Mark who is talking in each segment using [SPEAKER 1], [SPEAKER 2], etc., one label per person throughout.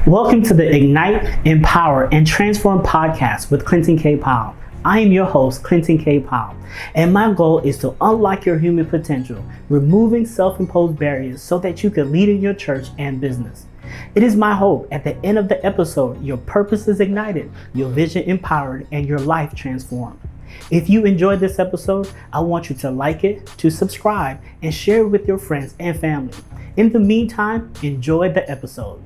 [SPEAKER 1] Welcome to the Ignite, Empower, and Transform podcast with Clinton K. Powell. I am your host, Clinton K. Powell, and my goal is to unlock your human potential, removing self-imposed barriers so that you can lead in your church and business. It is my hope at the end of the episode, your purpose is ignited, your vision empowered, and your life transformed. If you enjoyed this episode, I want you to like it, to subscribe, and share it with your friends and family. In the meantime, enjoy the episode.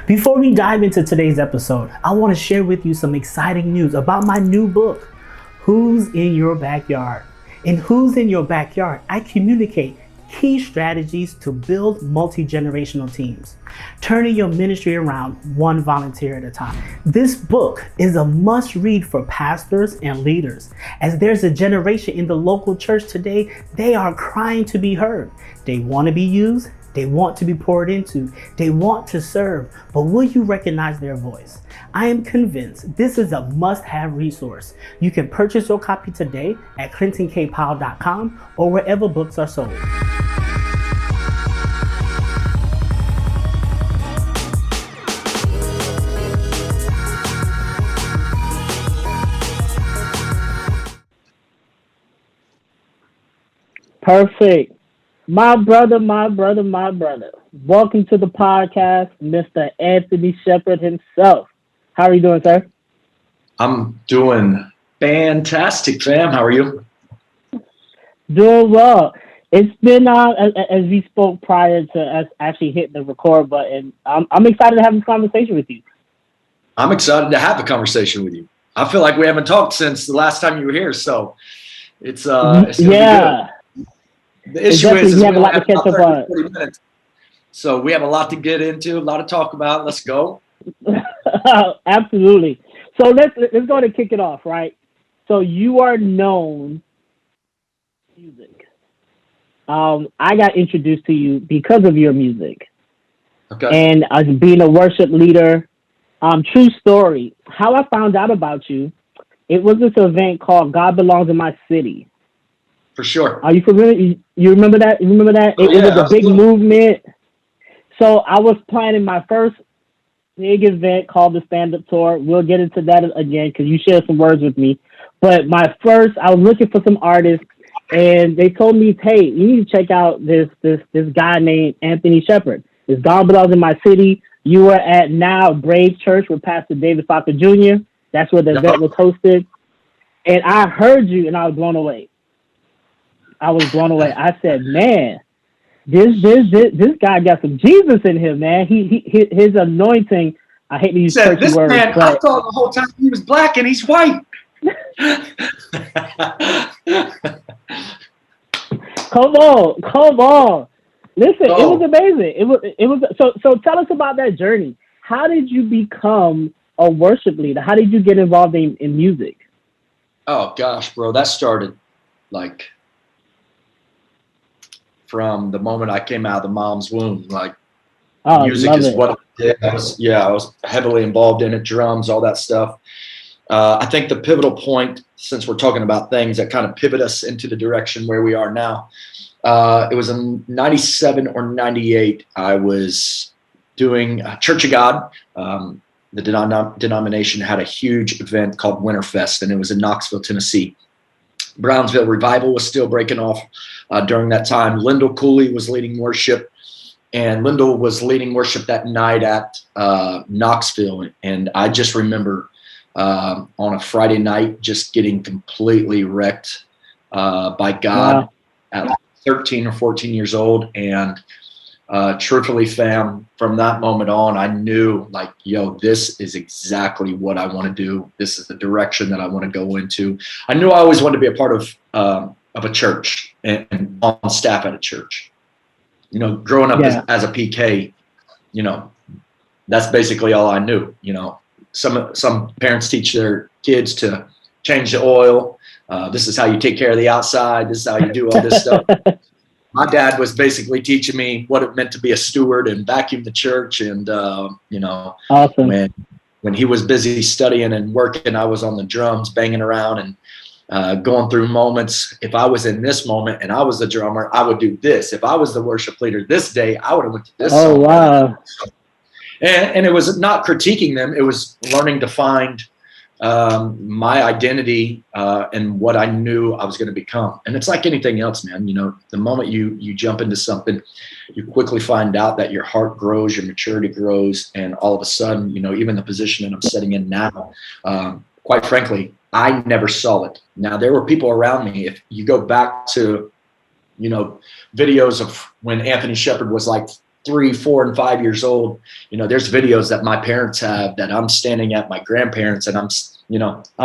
[SPEAKER 1] Before we dive into today's episode, I want to share with you some exciting news about my new book, Who's in Your Backyard? In Who's in Your Backyard, I communicate key strategies to build multi-generational teams, turning your ministry around one volunteer at a time. This book is a must-read for pastors and leaders, as there's a generation in the local church today, they are crying to be heard. They want to be used, they want to be poured into, they want to serve, but will you recognize their voice? I am convinced this is a must-have resource. You can purchase your copy today at clintonkpowell.com or wherever books are sold. Perfect. My brother. Welcome to the podcast, Mr. Anthony Shepherd himself. How are you doing, sir?
[SPEAKER 2] I'm doing fantastic, fam. How are you?
[SPEAKER 1] Doing well. It's been, as we spoke prior to us actually hitting the record button, I'm excited to have this conversation with you.
[SPEAKER 2] I'm excited to have a conversation with you. I feel like we haven't talked since the last time you were here, so it's gonna be good. The issue is we have a lot to catch up on. 40 minutes. So we have a lot to get into, a lot to talk about. Let's go.
[SPEAKER 1] Absolutely. So let's go ahead and kick it off, right? So you are known for music. I got introduced to you because of your music.
[SPEAKER 2] Okay.
[SPEAKER 1] And as being a worship leader, true story. How I found out about you, it was this event called God Belongs in My City.
[SPEAKER 2] For sure.
[SPEAKER 1] Are you familiar? You remember that? You remember that? It was a big movement. So I was planning my first big event called the Stand Up Tour. We'll get into that again because you shared some words with me. But I was looking for some artists, and they told me, "Hey, you need to check out this guy named Anthony Shepherd. It's God Belongs in My City. You are at now Brave Church with Pastor David Foster Jr. That's where the event was hosted. And I heard you, and I was blown away. I said, man, this guy got some Jesus in him, man. His anointing. I hate to use churchy
[SPEAKER 2] this
[SPEAKER 1] words,
[SPEAKER 2] man,
[SPEAKER 1] but
[SPEAKER 2] I thought the whole time he was black and he's white.
[SPEAKER 1] Come on. Listen, It was amazing. It was so. Tell us about that journey. How did you become a worship leader? How did you get involved in music?
[SPEAKER 2] Oh gosh, bro, that started like from the moment I came out of the mom's womb. Like music is what I did. I was heavily involved in it, drums, all that stuff. I think the pivotal point, since we're talking about things that kind of pivot us into the direction where we are now, it was in 97 or 98. I was doing Church of God. The denomination had a huge event called Winterfest, and it was in Knoxville, Tennessee. Brownsville Revival was still breaking off during that time. Lyndall Cooley was leading worship, and Lyndall was leading worship that night at Knoxville. And I just remember on a Friday night just getting completely wrecked by God at 13 or 14 years old. And truthfully, fam, from that moment on, I knew like, this is exactly what I want to do. This is the direction that I want to go into. I knew I always wanted to be a part of a church and on staff at a church. Growing up as a PK, that's basically all I knew. Some parents teach their kids to change the oil. This is how you take care of the outside. This is how you do all this stuff. My dad was basically teaching me what it meant to be a steward and vacuum the church. And,
[SPEAKER 1] awesome.
[SPEAKER 2] When he was busy studying and working, I was on the drums banging around and going through moments. If I was in this moment and I was the drummer, I would do this. If I was the worship leader this day, I would have went to this song.
[SPEAKER 1] Wow.
[SPEAKER 2] And it was not critiquing them. It was learning to find my identity and what I knew I was going to become. And it's like anything else, man. The moment you jump into something, you quickly find out that your heart grows, your maturity grows, and all of a sudden, even the position that I'm sitting in now, quite frankly, I never saw it. Now, there were people around me. If you go back to, videos of when Anthony Shepard was like 3, 4, and 5 years old, there's videos that my parents have that I'm standing at my grandparents, and I'm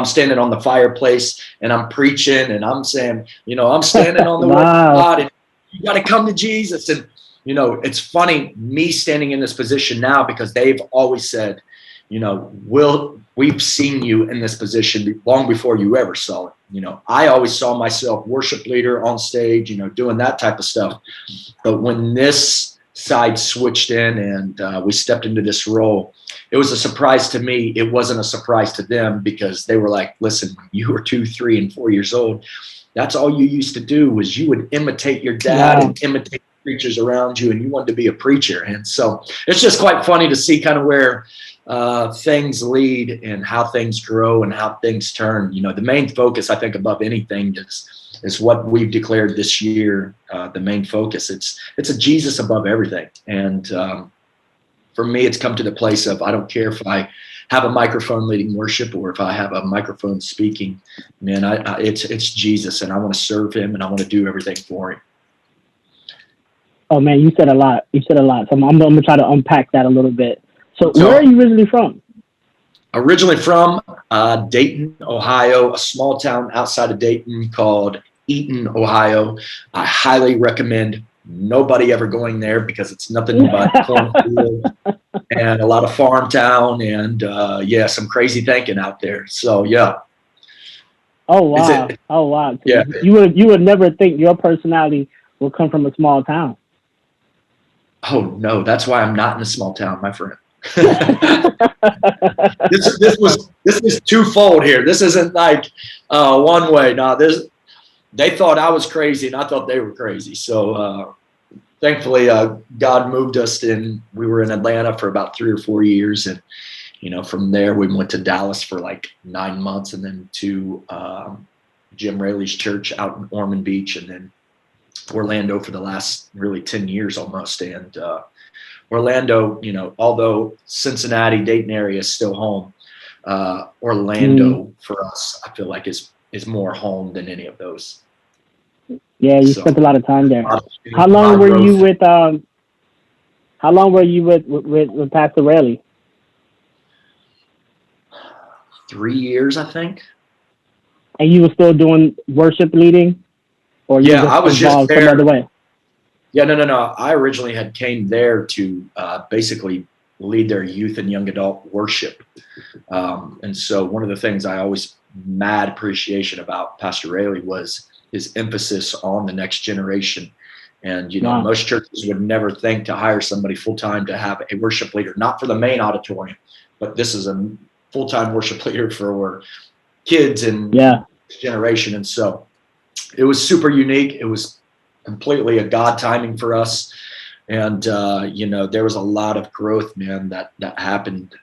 [SPEAKER 2] standing on the fireplace and I'm preaching and I'm saying, I'm standing on the word of God, and you got to come to Jesus. And, it's funny me standing in this position now, because they've always said, we've seen you in this position long before you ever saw it. I always saw myself worship leader on stage, doing that type of stuff. But when this side switched in and we stepped into this role, it was a surprise to me. It wasn't a surprise to them, because they were like, listen, you were 2, 3, and 4 years old. That's all you used to do, was you would imitate your dad and imitate preachers around you, and you wanted to be a preacher. And so it's just quite funny to see kind of where things lead and how things grow and how things turn. The main focus, I think, above anything is what we've declared this year. The main focus, it's a Jesus above everything. And for me, it's come to the place of, I don't care if I have a microphone leading worship or if I have a microphone speaking, man, it's Jesus, and I want to serve him and I want to do everything for him.
[SPEAKER 3] Oh man, you said a lot. So I'm going to try to unpack that a little bit. So where are you originally from?
[SPEAKER 2] Originally from Dayton, Ohio, a small town outside of Dayton called Eaton, Ohio. I highly recommend nobody ever going there, because it's nothing but cornfield and a lot of farm town and some crazy thinking out there. So yeah.
[SPEAKER 3] Oh wow.
[SPEAKER 2] Yeah.
[SPEAKER 3] You would never think your personality will come from a small town.
[SPEAKER 2] Oh no, that's why I'm not in a small town, my friend. This is twofold here. This isn't like one way. No, they thought I was crazy and I thought they were crazy. So thankfully God moved us in. We were in Atlanta for about 3 or 4 years, and from there we went to Dallas for like 9 months, and then to Jim Raley's church out in Ormond Beach, and then Orlando for the last really 10 years almost. And Orlando, although Cincinnati, Dayton area is still home, Orlando for us, I feel like is more home than any of those.
[SPEAKER 3] Yeah, you spent a lot of time there. How long were you with Pastor Raley?
[SPEAKER 2] 3 years, I think.
[SPEAKER 3] And you were still doing worship leading? Or you
[SPEAKER 2] I was just there.
[SPEAKER 3] Some other way?
[SPEAKER 2] Yeah, no. I originally had came there to basically lead their youth and young adult worship. And so one of the things I always mad appreciation about Pastor Raley was his emphasis on the next generation. And, most churches would never think to hire somebody full-time to have a worship leader, not for the main auditorium, but this is a full-time worship leader for kids and generation. And so it was super unique. It was completely a God timing for us. And, there was a lot of growth, man, that happened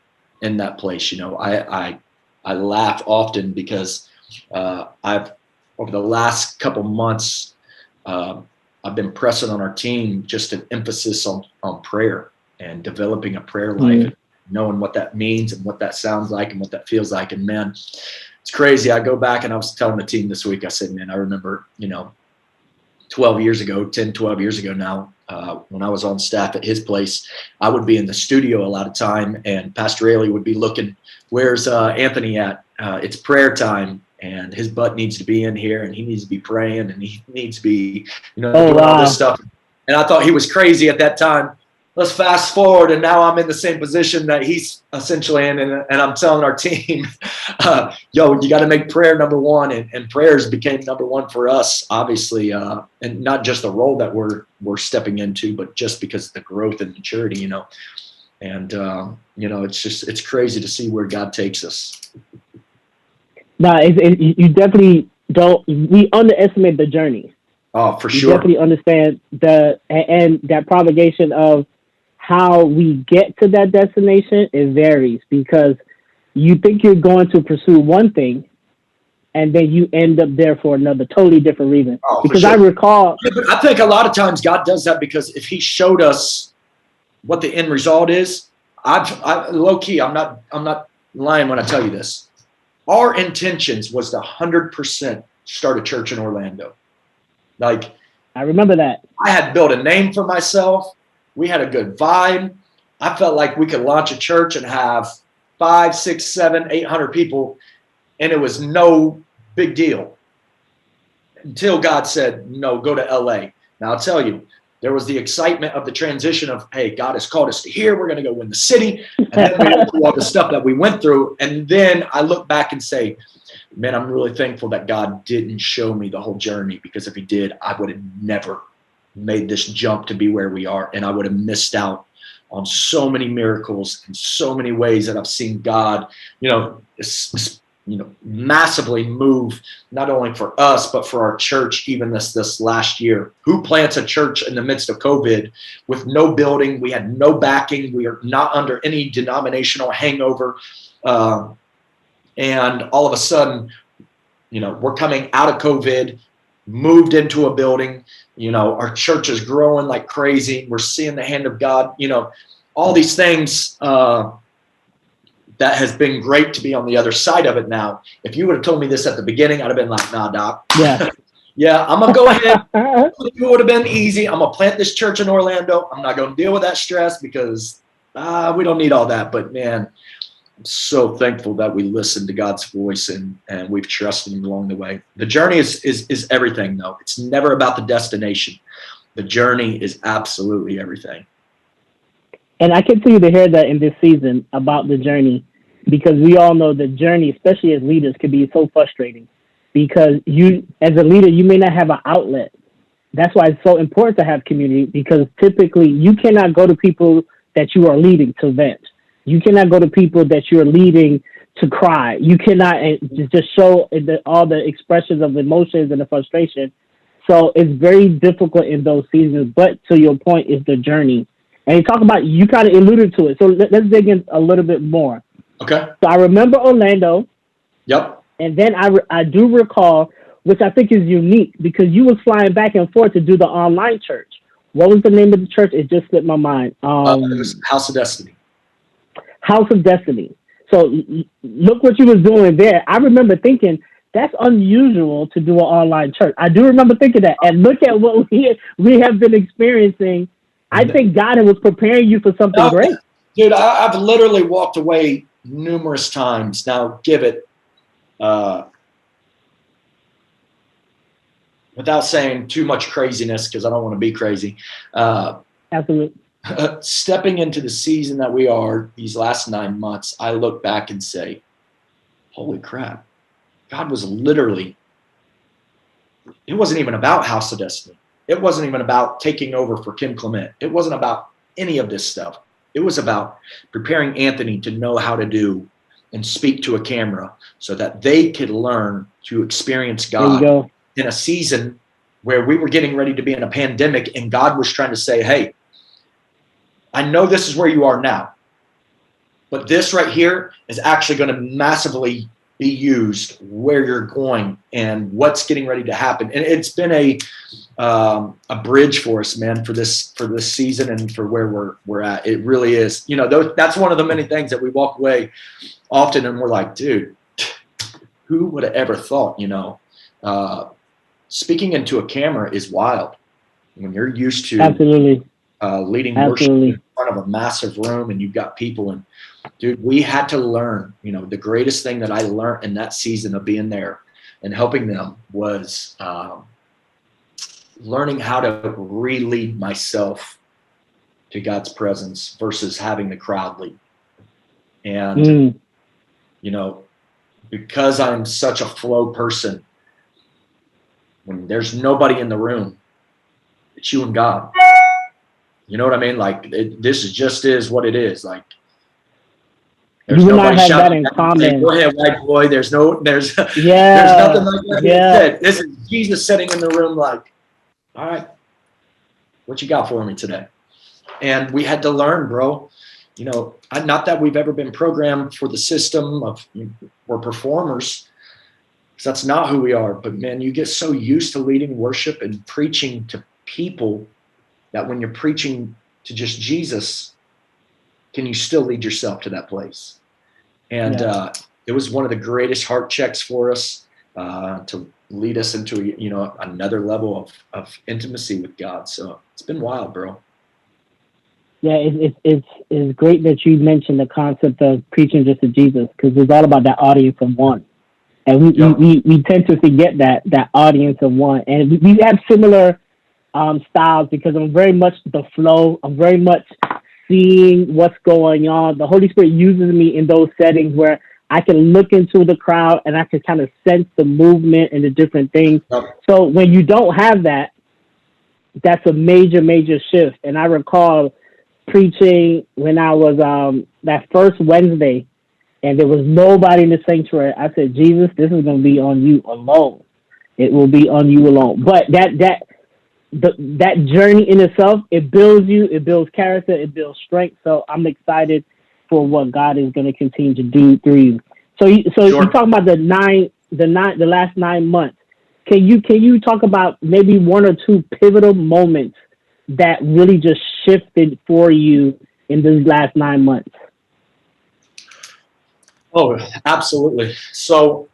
[SPEAKER 2] in that place. I laugh often because over the last couple months, I've been pressing on our team just an emphasis on prayer and developing a prayer life, and knowing what that means and what that sounds like and what that feels like. And man, it's crazy. I go back and I was telling the team this week, I said, man, I remember, 12 years ago now, when I was on staff at his place, I would be in the studio a lot of time, and Pastor Raley would be looking, where's Anthony at? It's prayer time, and his butt needs to be in here, and he needs to be praying, and he needs to be, doing all this stuff. And I thought he was crazy at that time. Let's fast forward, and now I'm in the same position that he's essentially in, and I'm telling our team, you got to make prayer number one, and prayers became number one for us, obviously, and not just the role that we're stepping into, but just because of the growth and maturity, and it's crazy to see where God takes us.
[SPEAKER 3] No, you definitely don't. We underestimate the journey.
[SPEAKER 2] Oh, for
[SPEAKER 3] you
[SPEAKER 2] sure.
[SPEAKER 3] Definitely understand and that propagation of how we get to that destination, it varies because you think you're going to pursue one thing and then you end up there for another totally different reason.
[SPEAKER 2] Oh,
[SPEAKER 3] because
[SPEAKER 2] sure.
[SPEAKER 3] I recall.
[SPEAKER 2] I think a lot of times God does that because if he showed us what the end result is, I low key, I'm not lying when I tell you this. Our intentions was to 100% start a church in Orlando. Like,
[SPEAKER 3] I remember that.
[SPEAKER 2] I had built a name for myself. We had a good vibe. I felt like we could launch a church and have 5, 6, 7, 800 people, and it was no big deal until God said, no, go to LA. Now I'll tell you, there was the excitement of the transition of, hey, God has called us to here. We're going to go win the city. And then we went through all the stuff that we went through. And then I look back and say, man, I'm really thankful that God didn't show me the whole journey, because if he did, I would have never made this jump to be where we are. And I would have missed out on so many miracles and so many ways that I've seen God, massively move, not only for us, but for our church, even this last year. Who plants a church in the midst of COVID with no building? We had no backing. We are not under any denominational hangover. And all of a sudden, we're coming out of COVID, moved into a building, our church is growing like crazy. We're seeing the hand of God, all these things, that has been great to be on the other side of it now. If you would have told me this at the beginning, I'd have been like, nah, Doc.
[SPEAKER 3] Yeah.
[SPEAKER 2] Yeah, I'm going to go ahead. It would have been easy. I'm going to plant this church in Orlando. I'm not going to deal with that stress because we don't need all that. But, man, I'm so thankful that we listened to God's voice and we've trusted him along the way. The journey is everything, though. It's never about the destination. The journey is absolutely everything.
[SPEAKER 3] And I continue to hear that in this season about the journey, because we all know the journey, especially as leaders, can be so frustrating because you, as a leader, you may not have an outlet. That's why it's so important to have community, because typically you cannot go to people that you are leading to vent. You cannot go to people that you're leading to cry. You cannot just show all the expressions of emotions and the frustration. So it's very difficult in those seasons. But to your point, is the journey. And you talk about, you kind of alluded to it. So let's dig in a little bit more.
[SPEAKER 2] Okay.
[SPEAKER 3] So I remember Orlando.
[SPEAKER 2] Yep.
[SPEAKER 3] And then I do recall, which I think is unique, because you was flying back and forth to do the online church. What was the name of the church? It just slipped my mind.
[SPEAKER 2] It was House of Destiny.
[SPEAKER 3] House of Destiny. So look what you was doing there. I remember thinking, that's unusual to do an online church. I do remember thinking that. And look at what we have been experiencing. I think God was preparing you for something great.
[SPEAKER 2] Dude, I've literally walked away numerous times. Now, give it, without saying too much craziness, because I don't want to be crazy.
[SPEAKER 3] Absolutely.
[SPEAKER 2] Stepping into the season that we are, these last 9 months, I look back and say, holy crap. God was literally, it wasn't even about House of Destiny. It wasn't even about taking over for Kim Clement. It wasn't about any of this stuff. It was about preparing Anthony to know how to do and speak to a camera so that they could learn to experience God in a season where we were getting ready to be in a pandemic, and God was trying to say, hey, I know this is where you are now, but this right here is actually going to massively be used where you're going and what's getting ready to happen. And it's been a bridge for us, man, for this season and for where we're at. It really is. That's one of the many things that we walk away often and we're like, dude, who would have ever thought, speaking into a camera is wild when you're used to
[SPEAKER 3] absolutely
[SPEAKER 2] leading worship in front of a massive room and you've got people. And dude, we had to learn, the greatest thing that I learned in that season of being there and helping them was learning how to re-lead myself to God's presence versus having the crowd lead. And, because I'm such a flow person, when there's nobody in the room, it's you and God. You know what I mean? Like, this is what it is. Like, there's nobody shouting that in common. Go ahead, white boy. There's nothing like that. Yeah. This is Jesus sitting in the room like, all right, what you got for me today? And we had to learn, bro. You know, not that we've ever been programmed for the system of we're performers, because that's not who we are. But man, you get so used to leading worship and preaching to people that when you're preaching to just Jesus, can you still lead yourself to that place? And it was one of the greatest heart checks for us to lead us into, you know, another level of intimacy with God. So it's been wild, bro.
[SPEAKER 3] Yeah, it's great that you mentioned the concept of preaching just to Jesus, because it's all about that audience of one. And we tend to forget that audience of one. And we have similar styles, because I'm very much the flow. I'm very much seeing what's going on. The Holy Spirit uses me in those settings where I can look into the crowd and I can kind of sense the movement and the different things.
[SPEAKER 2] Yep.
[SPEAKER 3] So when you don't have that, that's a major, major shift. And I recall preaching when I was that first Wednesday, and there was nobody in the sanctuary. I said, Jesus, this is going to be on you alone. It will be on you alone. But that journey in itself, it builds you, it builds character, it builds strength. So I'm excited for what God is going to continue to do through you. So you're talking about the last 9 months. Can you talk about maybe one or two pivotal moments that really just shifted for you in these last 9 months?
[SPEAKER 2] Oh, absolutely. So,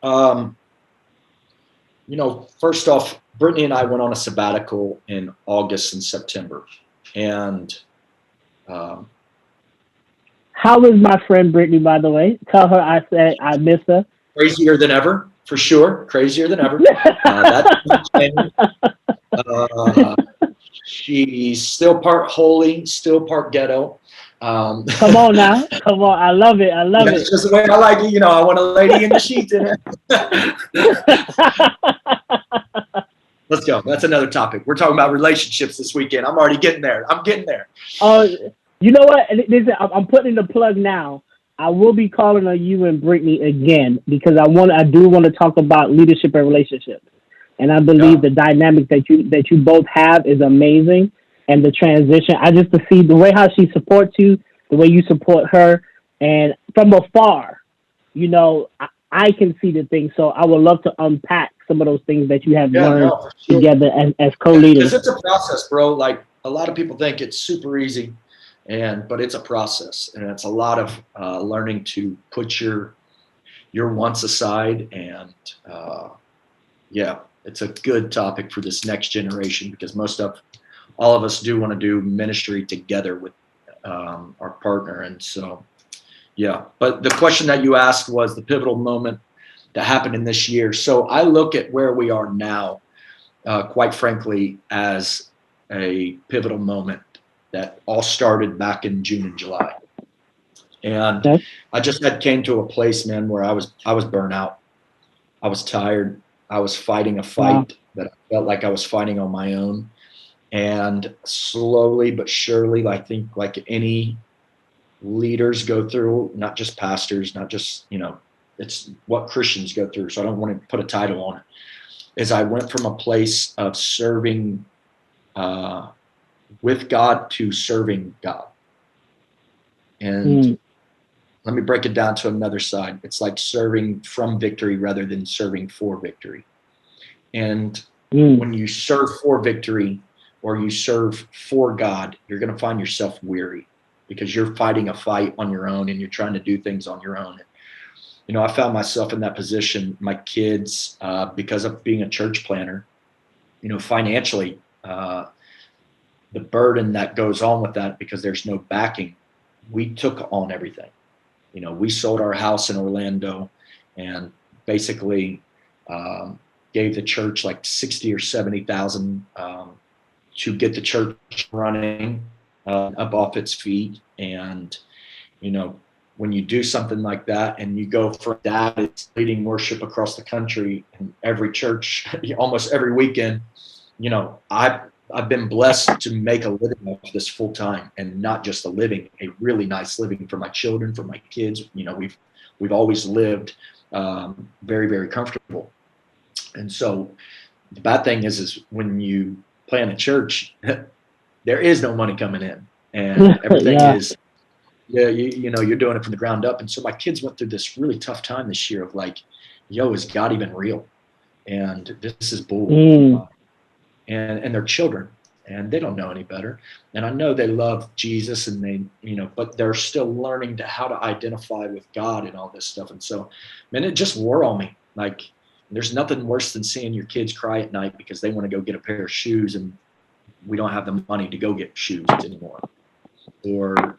[SPEAKER 2] you know, first off, Brittany and I went on a sabbatical in August and September. And
[SPEAKER 3] how is my friend Brittany, by the way? Tell her I said I miss her.
[SPEAKER 2] Crazier than ever, for sure. Crazier than ever. She's still part holy, still part ghetto.
[SPEAKER 3] Come on now. Come on. I love it. I love it.
[SPEAKER 2] That's just the way I like it. You know, I want a lady in the sheets in it. Let's go. That's another topic. We're talking about relationships this weekend. I'm already getting there. I'm getting there.
[SPEAKER 3] Oh, you know what? Listen, I'm putting the plug now. I will be calling on you and Brittany again, because I do want to talk about leadership and relationships. And I believe the dynamic that you both have is amazing. And the transition, I just to see the way how she supports you, the way you support her, and from afar, you know, I can see the things. So I would love to unpack some of those things that you have learned together as co-leaders.
[SPEAKER 2] Because it's a process, bro. Like, a lot of people think it's super easy, but it's a process, and it's a lot of learning to put your wants aside. And it's a good topic for this next generation, because all of us do want to do ministry together with our partner. And so, but the question that you asked was the pivotal moment that happened in this year. So I look at where we are now, quite frankly, as a pivotal moment that all started back in June and July. And I just came to a place, man, where I was burnt out. I was tired. I was fighting a fight that I felt like I was fighting on my own. And slowly but surely, I think like any leaders go through, not just pastors, not just, you know, it's what Christians go through. So I don't want to put a title on it. Is I went from a place of serving with God to serving God. And let me break it down to another side. It's like serving from victory rather than serving for victory. And when you serve for victory, or you serve for God, you're going to find yourself weary, because you're fighting a fight on your own and you're trying to do things on your own. You know, I found myself in that position. My kids, because of being a church planner, you know, financially, the burden that goes on with that, because there's no backing, we took on everything. You know, we sold our house in Orlando and basically gave the church like 60 or 70,000 to get the church running up off its feet. And, you know, when you do something like that and you go from that, it's leading worship across the country in every church, almost every weekend, you know, I've been blessed to make a living off this full time, and not just a living, a really nice living for my children, for my kids. You know, we've always lived very, very comfortable. And so the bad thing is when you plan a church, there is no money coming in. and everything
[SPEAKER 3] Yeah.
[SPEAKER 2] is, you know, you're doing it from the ground up. And so my kids went through this really tough time this year of like, yo, is God even real? And this is bull. And they're children, and they don't know any better. And I know they love Jesus, and they, you know, but they're still learning how to identify with God and all this stuff. And so, man, it just wore on me. Like, there's nothing worse than seeing your kids cry at night because they want to go get a pair of shoes, and we don't have the money to go get shoes anymore. Or,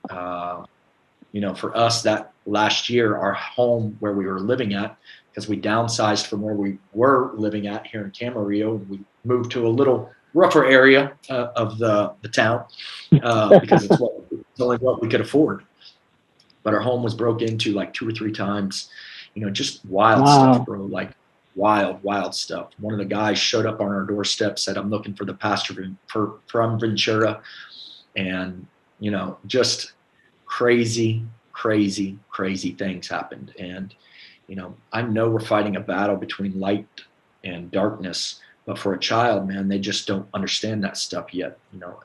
[SPEAKER 2] you know, for us, that last year, our home where we were living at, because we downsized from where we were living at here in Camarillo, and we moved to a little rougher area of the town because it's only what we could afford. But our home was broke into like 2 or 3 times, you know, just wild stuff, bro. Like wild stuff. One of the guys showed up on our doorstep, said, "I'm looking for the pastor from Ventura," and you know, just crazy things happened. And you know, I know we're fighting a battle between light and darkness, but for a child, man, they just don't understand that stuff yet. You know,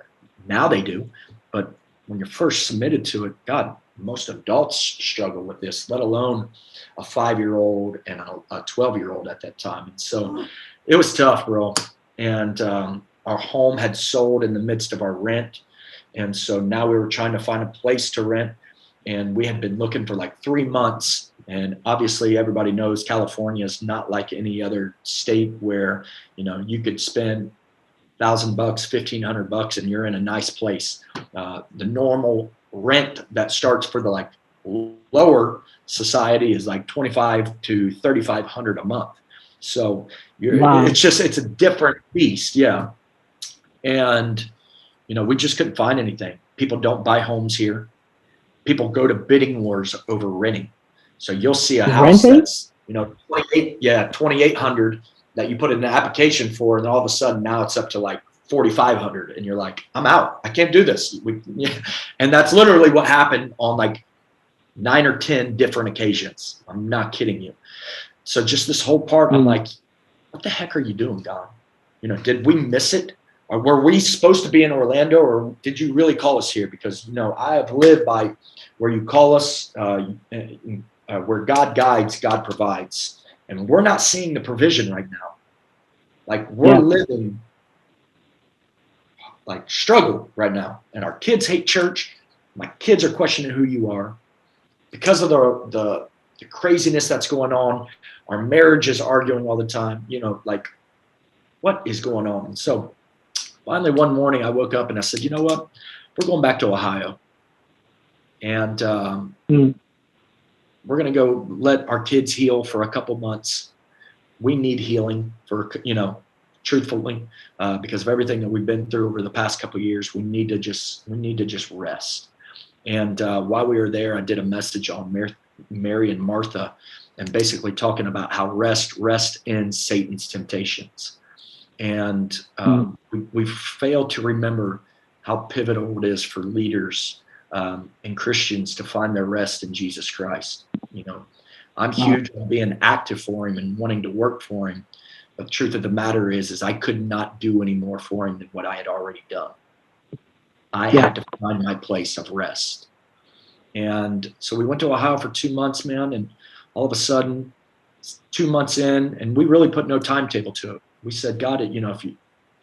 [SPEAKER 2] now they do, but when you're first submitted to it, God, most adults struggle with this, let alone a 5-year-old and a 12-year-old at that time. And so it was tough, bro. And our home had sold in the midst of our rent. And so now we were trying to find a place to rent. And we had been looking for like 3 months. And obviously everybody knows California is not like any other state where, you know, you could spend $1,000, $1,500, and you're in a nice place. The normal rent that starts for the like lower society is like $2,500 to $3,500 a month. So it's a different beast. Yeah. And, you know, we just couldn't find anything. People don't buy homes here. People go to bidding wars over renting. So you'll see a house that's, you know, 2,800 that you put in an application for, and all of a sudden now it's up to like 4,500, and you're like, I'm out. I can't do this. And that's literally what happened on like 9 or 10 different occasions. I'm not kidding you. So just this whole part, I'm like, what the heck are you doing, God? You know, did we miss it? Or were we supposed to be in Orlando, or did you really call us here? Because, you know, I have lived by where you call us, where God guides, God provides. And we're not seeing the provision right now. Like, we're living like struggle right now. And our kids hate church. My kids are questioning who you are. Because of the craziness that's going on, our marriage is arguing all the time. You know, like, what is going on? And so finally one morning I woke up and I said, you know what? We're going back to Ohio. And we're going to go let our kids heal for a couple months. We need healing for, you know, truthfully, because of everything that we've been through over the past couple of years. We need to just rest. And while we were there, I did a message on Mary and Martha, and basically talking about how rest ends Satan's temptations. And we failed to remember how pivotal it is for leaders and Christians to find their rest in Jesus Christ. You know, I'm huge on being active for him and wanting to work for him. But the truth of the matter is I could not do any more for him than what I had already done. I had to find my place of rest. And so we went to Ohio for 2 months, man. And all of a sudden, 2 months in, and we really put no timetable to it. We said, God, you know,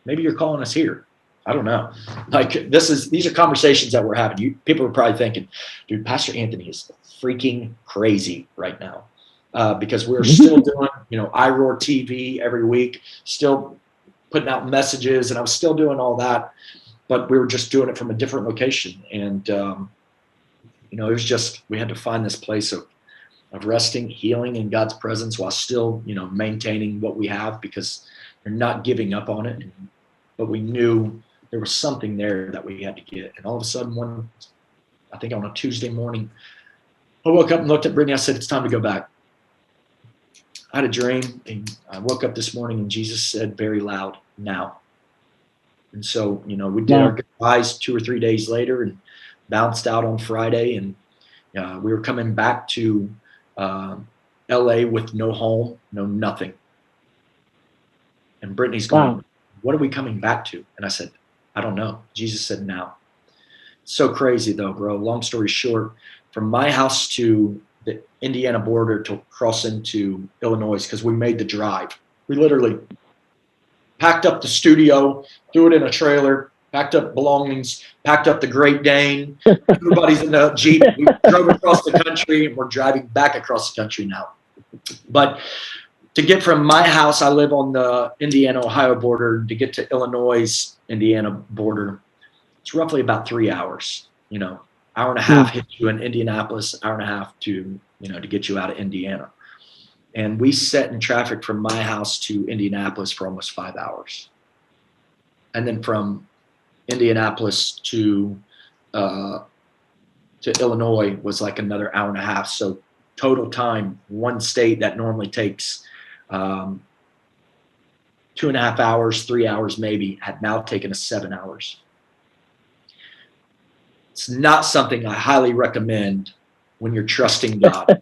[SPEAKER 2] maybe you're calling us here. I don't know. Like, these are conversations that we're having. People are probably thinking, dude, Pastor Anthony is freaking crazy right now. Because we're still doing, you know, Roar TV every week, still putting out messages, and I was still doing all that, but we were just doing it from a different location. And, you know, it was just, we had to find this place of resting, healing in God's presence while still, you know, maintaining what we have, because we're not giving up on it. But we knew there was something there that we had to get. And all of a sudden, I think on a Tuesday morning, I woke up and looked at Brittany. I said, it's time to go back. I had a dream, and I woke up this morning and Jesus said very loud, now. And so, you know, we did our goodbyes 2 or 3 days later and bounced out on Friday. And we were coming back to LA with no home, no nothing. And Brittany's going, what are we coming back to? And I said, I don't know. Jesus said, now. So crazy though, bro. Long story short, from my house to the Indiana border to cross into Illinois, because we made the drive. We literally packed up the studio, threw it in a trailer, packed up belongings, packed up the Great Dane. Everybody's in the Jeep. We drove across the country, and we're driving back across the country now. But to get from my house, I live on the Indiana-Ohio border, to get to Illinois' Indiana border, it's roughly about 3 hours, hour and a half hits you in Indianapolis, hour and a half to get you out of Indiana. And we sat in traffic from my house to Indianapolis for almost 5 hours. And then from Indianapolis to Illinois was like another hour and a half. So total time, one state that normally takes 2.5 hours, 3 hours maybe, had now taken us 7 hours. It's not something I highly recommend when you're trusting God,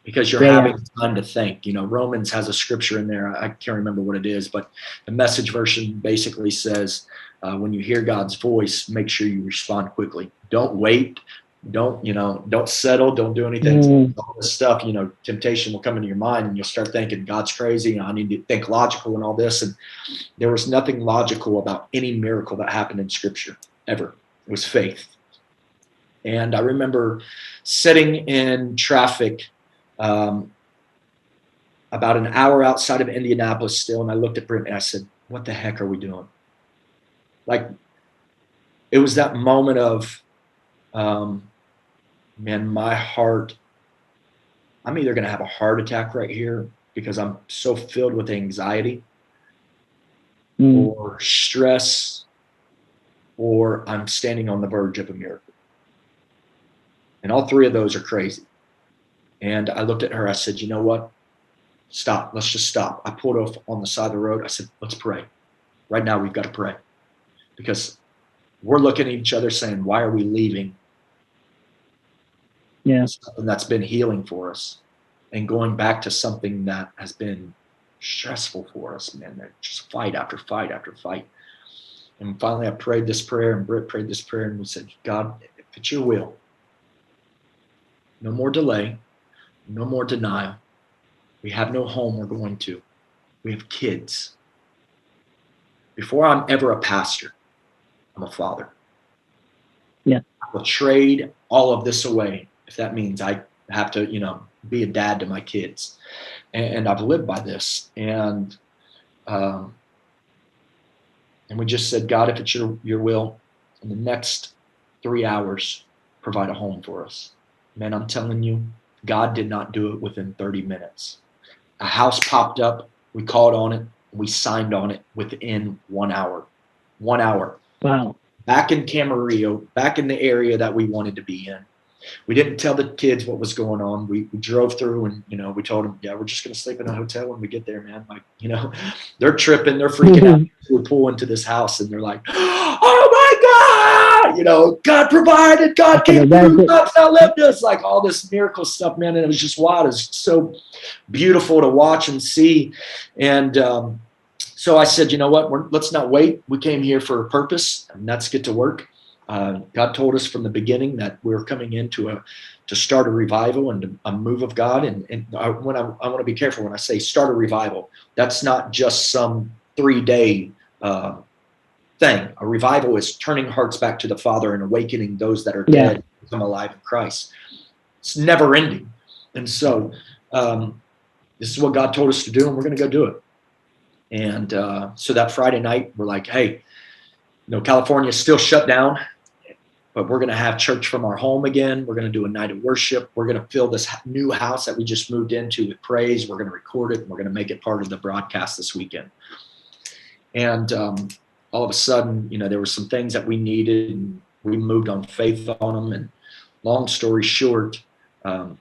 [SPEAKER 2] because you're having time to think. Romans has a scripture in there. I can't remember what it is, but the Message version basically says, when you hear God's voice, make sure you respond quickly. Don't wait. Don't settle. Don't do anything. All this stuff, temptation will come into your mind, and you'll start thinking God's crazy. I need to think logical and all this. And there was nothing logical about any miracle that happened in scripture ever. It was faith. And I remember sitting in traffic about an hour outside of Indianapolis still, and I looked at Brittany and I said, what the heck are we doing? Like, it was that moment of, man, my heart, I'm either going to have a heart attack right here because I'm so filled with anxiety or stress, or I'm standing on the verge of a miracle. And all three of those are crazy. And I looked at her. I said, you know what? Stop. Let's just stop. I pulled off on the side of the road. I said, let's pray. Right now, we've got to pray. Because we're looking at each other saying, why are we leaving?
[SPEAKER 3] Yeah.
[SPEAKER 2] Something that's been healing for us, and going back to something that has been stressful for us, man. Just fight after fight after fight. And finally, I prayed this prayer, and Britt prayed this prayer, and we said, God, if it's your will, no more delay, no more denial. We have no home we're going to. We have kids. Before I'm ever a pastor, I'm a father.
[SPEAKER 3] Yeah.
[SPEAKER 2] I will trade all of this away if that means I have to, be a dad to my kids. And I've lived by this. And we just said, God, if it's your will, in the next 3 hours, provide a home for us. Man, I'm telling you, God did not do it within 30 minutes. A house popped up. We called on it. We signed on it within 1 hour. 1 hour.
[SPEAKER 3] Wow.
[SPEAKER 2] Back in Camarillo, back in the area that we wanted to be in. We didn't tell the kids what was going on. We drove through, and, we told them, yeah, we're just going to sleep in a hotel when we get there, man. Like, they're tripping. They're freaking out. We pull into this house, and they're like, oh, my God. God provided. God came through. God's outlived us. Like all this miracle stuff, man. And it was just wild. It was so beautiful to watch and see. And so I said, you know what? Let's not wait. We came here for a purpose, and that's get to work. God told us from the beginning that we were coming in to start a revival and a move of God. And I want to be careful when I say start a revival. That's not just some 3-day thing. A revival is turning hearts back to the Father and awakening those that are dead to become alive in Christ. It's never ending. And so this is what God told us to do, and we're going to go do it. And so that Friday night, we're like, hey, California's still shut down, but we're going to have church from our home again. We're going to do a night of worship. We're going to fill this new house that we just moved into with praise. We're going to record it, and we're going to make it part of the broadcast this weekend. And all of a sudden, there were some things that we needed, and we moved on faith on them. And long story short,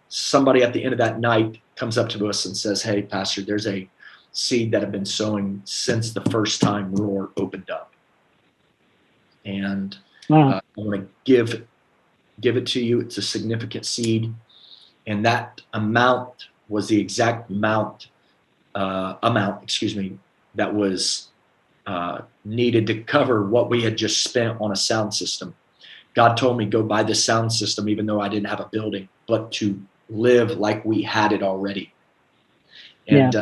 [SPEAKER 2] somebody at the end of that night comes up to us and says, hey, Pastor, there's a seed that I've been sowing since the first time Roar opened up. And I want to give it to you. It's a significant seed. And that amount was the exact amount, that was needed to cover what we had just spent on a sound system. God told me go buy this sound system, even though I didn't have a building, but to live like we had it already. And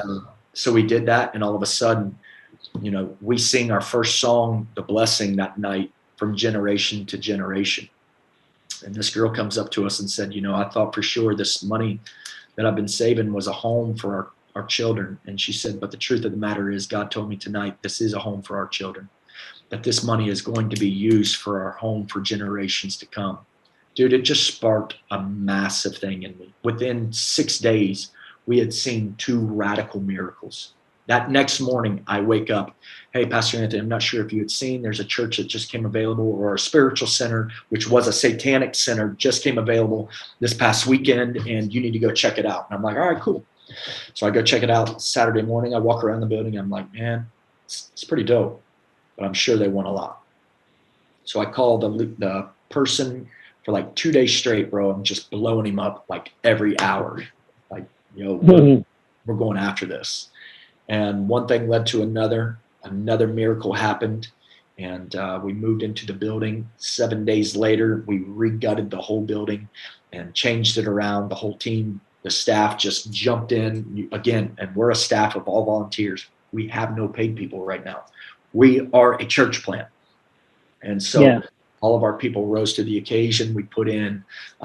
[SPEAKER 2] so we did that. And all of a sudden, we sing our first song, The Blessing, that night from generation to generation. And this girl comes up to us and said, I thought for sure this money that I've been saving was a home for our children. And she said, but the truth of the matter is God told me tonight, this is a home for our children, that this money is going to be used for our home for generations to come. Dude, it just sparked a massive thing in me. Within 6 days, we had seen 2 radical miracles. That next morning, I wake up, hey, Pastor Anthony, I'm not sure if you had seen, there's a church that just came available, or a spiritual center, which was a satanic center, just came available this past weekend, and you need to go check it out. And I'm like, all right, cool. So I go check it out Saturday morning. I walk around the building. I'm like, man, it's pretty dope, but I'm sure they want a lot. So I call the person for like 2 days straight, bro. I'm just blowing him up like every hour. Like, we're going after this. And one thing led to another miracle happened. And we moved into the building. 7 days later, we re-gutted the whole building and changed it around. The whole team, the staff just jumped in again. And we're a staff of all volunteers. We have no paid people right now. We are a church plant. And so all of our people rose to the occasion. We put in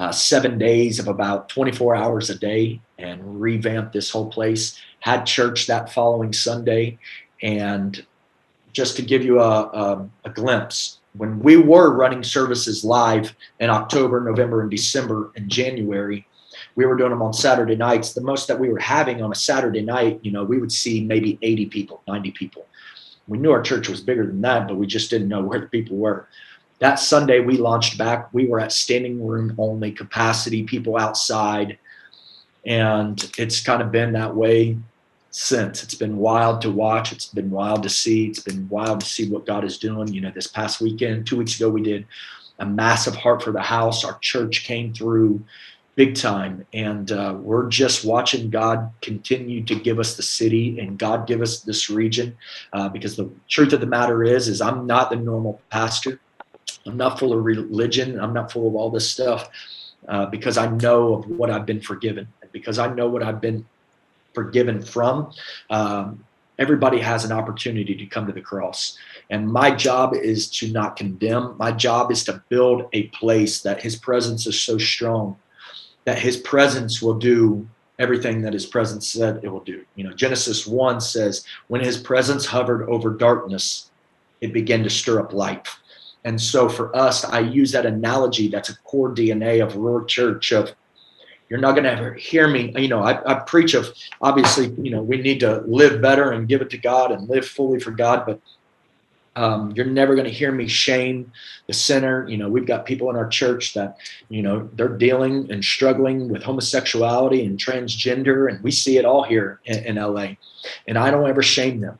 [SPEAKER 2] 7 days of about 24 hours a day and revamped this whole place. Had church that following Sunday. And just to give you a glimpse, when we were running services live in October, November, and December, and January, we were doing them on Saturday nights. The most that we were having on a Saturday night, we would see maybe 80 people, 90 people. We knew our church was bigger than that, but we just didn't know where the people were. That Sunday we launched back. We were at standing room only capacity, people outside. And it's kind of been that way since. It's been wild to watch. It's been wild to see. It's been wild to see what God is doing. This past weekend, 2 weeks ago, we did a massive Heart for the House. Our church came through big time. And we're just watching God continue to give us the city and God give us this region. Because the truth of the matter is I'm not the normal pastor. I'm not full of religion. I'm not full of all this stuff because I know of what I've been forgiven. Because I know what I've been forgiven from. Everybody has an opportunity to come to the cross. And my job is to not condemn. My job is to build a place that his presence is so strong that his presence will do everything that his presence said it will do. Genesis 1 says, when his presence hovered over darkness, it began to stir up life. And so for us, I use that analogy. That's a core DNA of Roar Church of, you're not going to ever hear me. I preach of, obviously, we need to live better and give it to God and live fully for God. But you're never going to hear me shame the sinner. We've got people in our church that, they're dealing and struggling with homosexuality and transgender. And we see it all here in LA. And I don't ever shame them.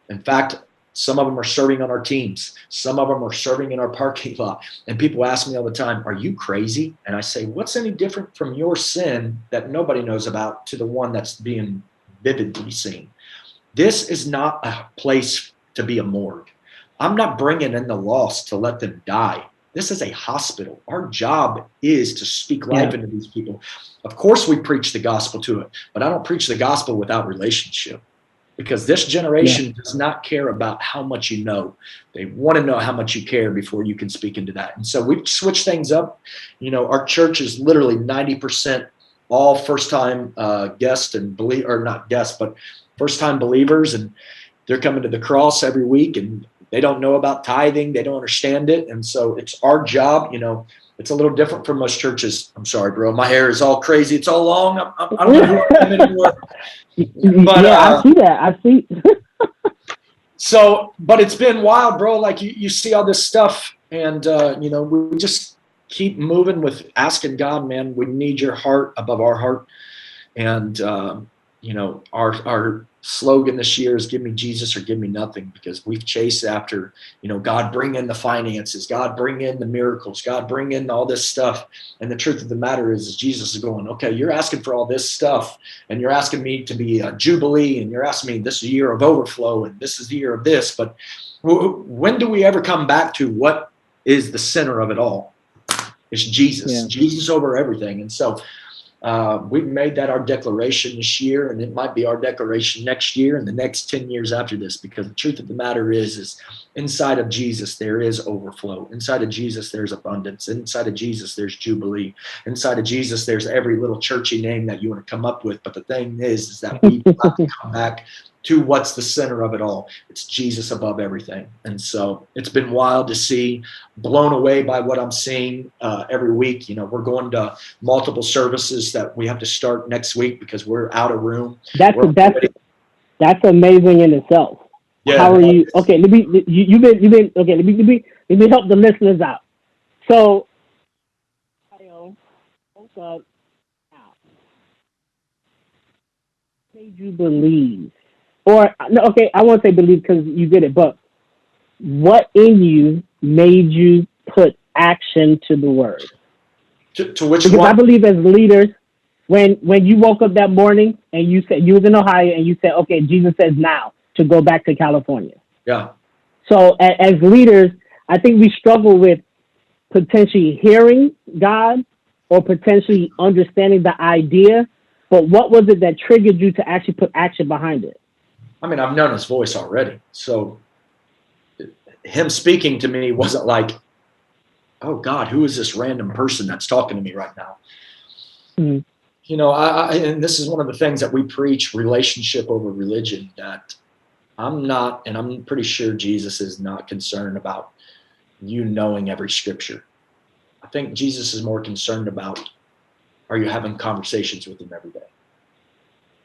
[SPEAKER 2] In fact, some of them are serving on our teams. Some of them are serving in our parking lot. And people ask me all the time, are you crazy? And I say, what's any different from your sin that nobody knows about to the one that's being vividly seen? This is not a place to be a morgue. I'm not bringing in the lost to let them die. This is a hospital. Our job is to speak life into these people. Of course, we preach the gospel to it, but I don't preach the gospel without relationship. Because this generation does not care about how much you know. They want to know how much you care before you can speak into that. And so we've switched things up. Our church is literally 90% all first-time guests and first-time believers. And they're coming to the cross every week, and they don't know about tithing. They don't understand it. And so it's our job. It's a little different from most churches. I'm sorry, bro. My hair is all crazy. It's all long. I don't know who I am anymore. But,
[SPEAKER 3] I see that. I see.
[SPEAKER 2] So, but it's been wild, bro. Like you see all this stuff, and we just keep moving with asking God, man. We need your heart above our heart, and our slogan this year is "Give me Jesus or give me nothing," because we've chased after, God, bring in the finances, God, bring in the miracles, God, bring in all this stuff. And the truth of the matter is Jesus is going, okay, you're asking for all this stuff, and you're asking me to be a jubilee, and you're asking me this is a year of overflow, and this is the year of this. But when do we ever come back to what is the center of it all? It's Jesus, Jesus over everything. And so we've made that our declaration this year, and it might be our declaration next year and the next 10 years after this, because the truth of the matter is inside of Jesus, there is overflow. Inside of Jesus, there's abundance. Inside of Jesus, there's jubilee. Inside of Jesus, there's every little churchy name that you want to come up with. But the thing is that we have to come back to what's the center of it all. It's Jesus above everything. And so it's been wild to see, blown away by what I'm seeing every week. You know, we're going to multiple services that we have to start next week because we're out of room.
[SPEAKER 3] That's amazing in itself. Yeah. How are you? Okay, you've been okay. Let me help the listeners out. So, woke up. Made you believe? Or no, okay, I won't say believe because you did it, but what in you made you put action to the word?
[SPEAKER 2] To which
[SPEAKER 3] because
[SPEAKER 2] one?
[SPEAKER 3] I believe as leaders, when you woke up that morning and you said you was in Ohio and you said, okay, Jesus says now to go back to California.
[SPEAKER 2] Yeah.
[SPEAKER 3] So as leaders, I think we struggle with potentially hearing God or potentially understanding the idea, but what was it that triggered you to actually put action behind it?
[SPEAKER 2] I mean, I've known his voice already. So him speaking to me wasn't like, oh God, who is this random person that's talking to me right now? Mm-hmm. You know, and this is one of the things that we preach, relationship over religion, that I'm not, and I'm pretty sure Jesus is not concerned about you knowing every scripture. I think Jesus is more concerned about, are you having conversations with him every day?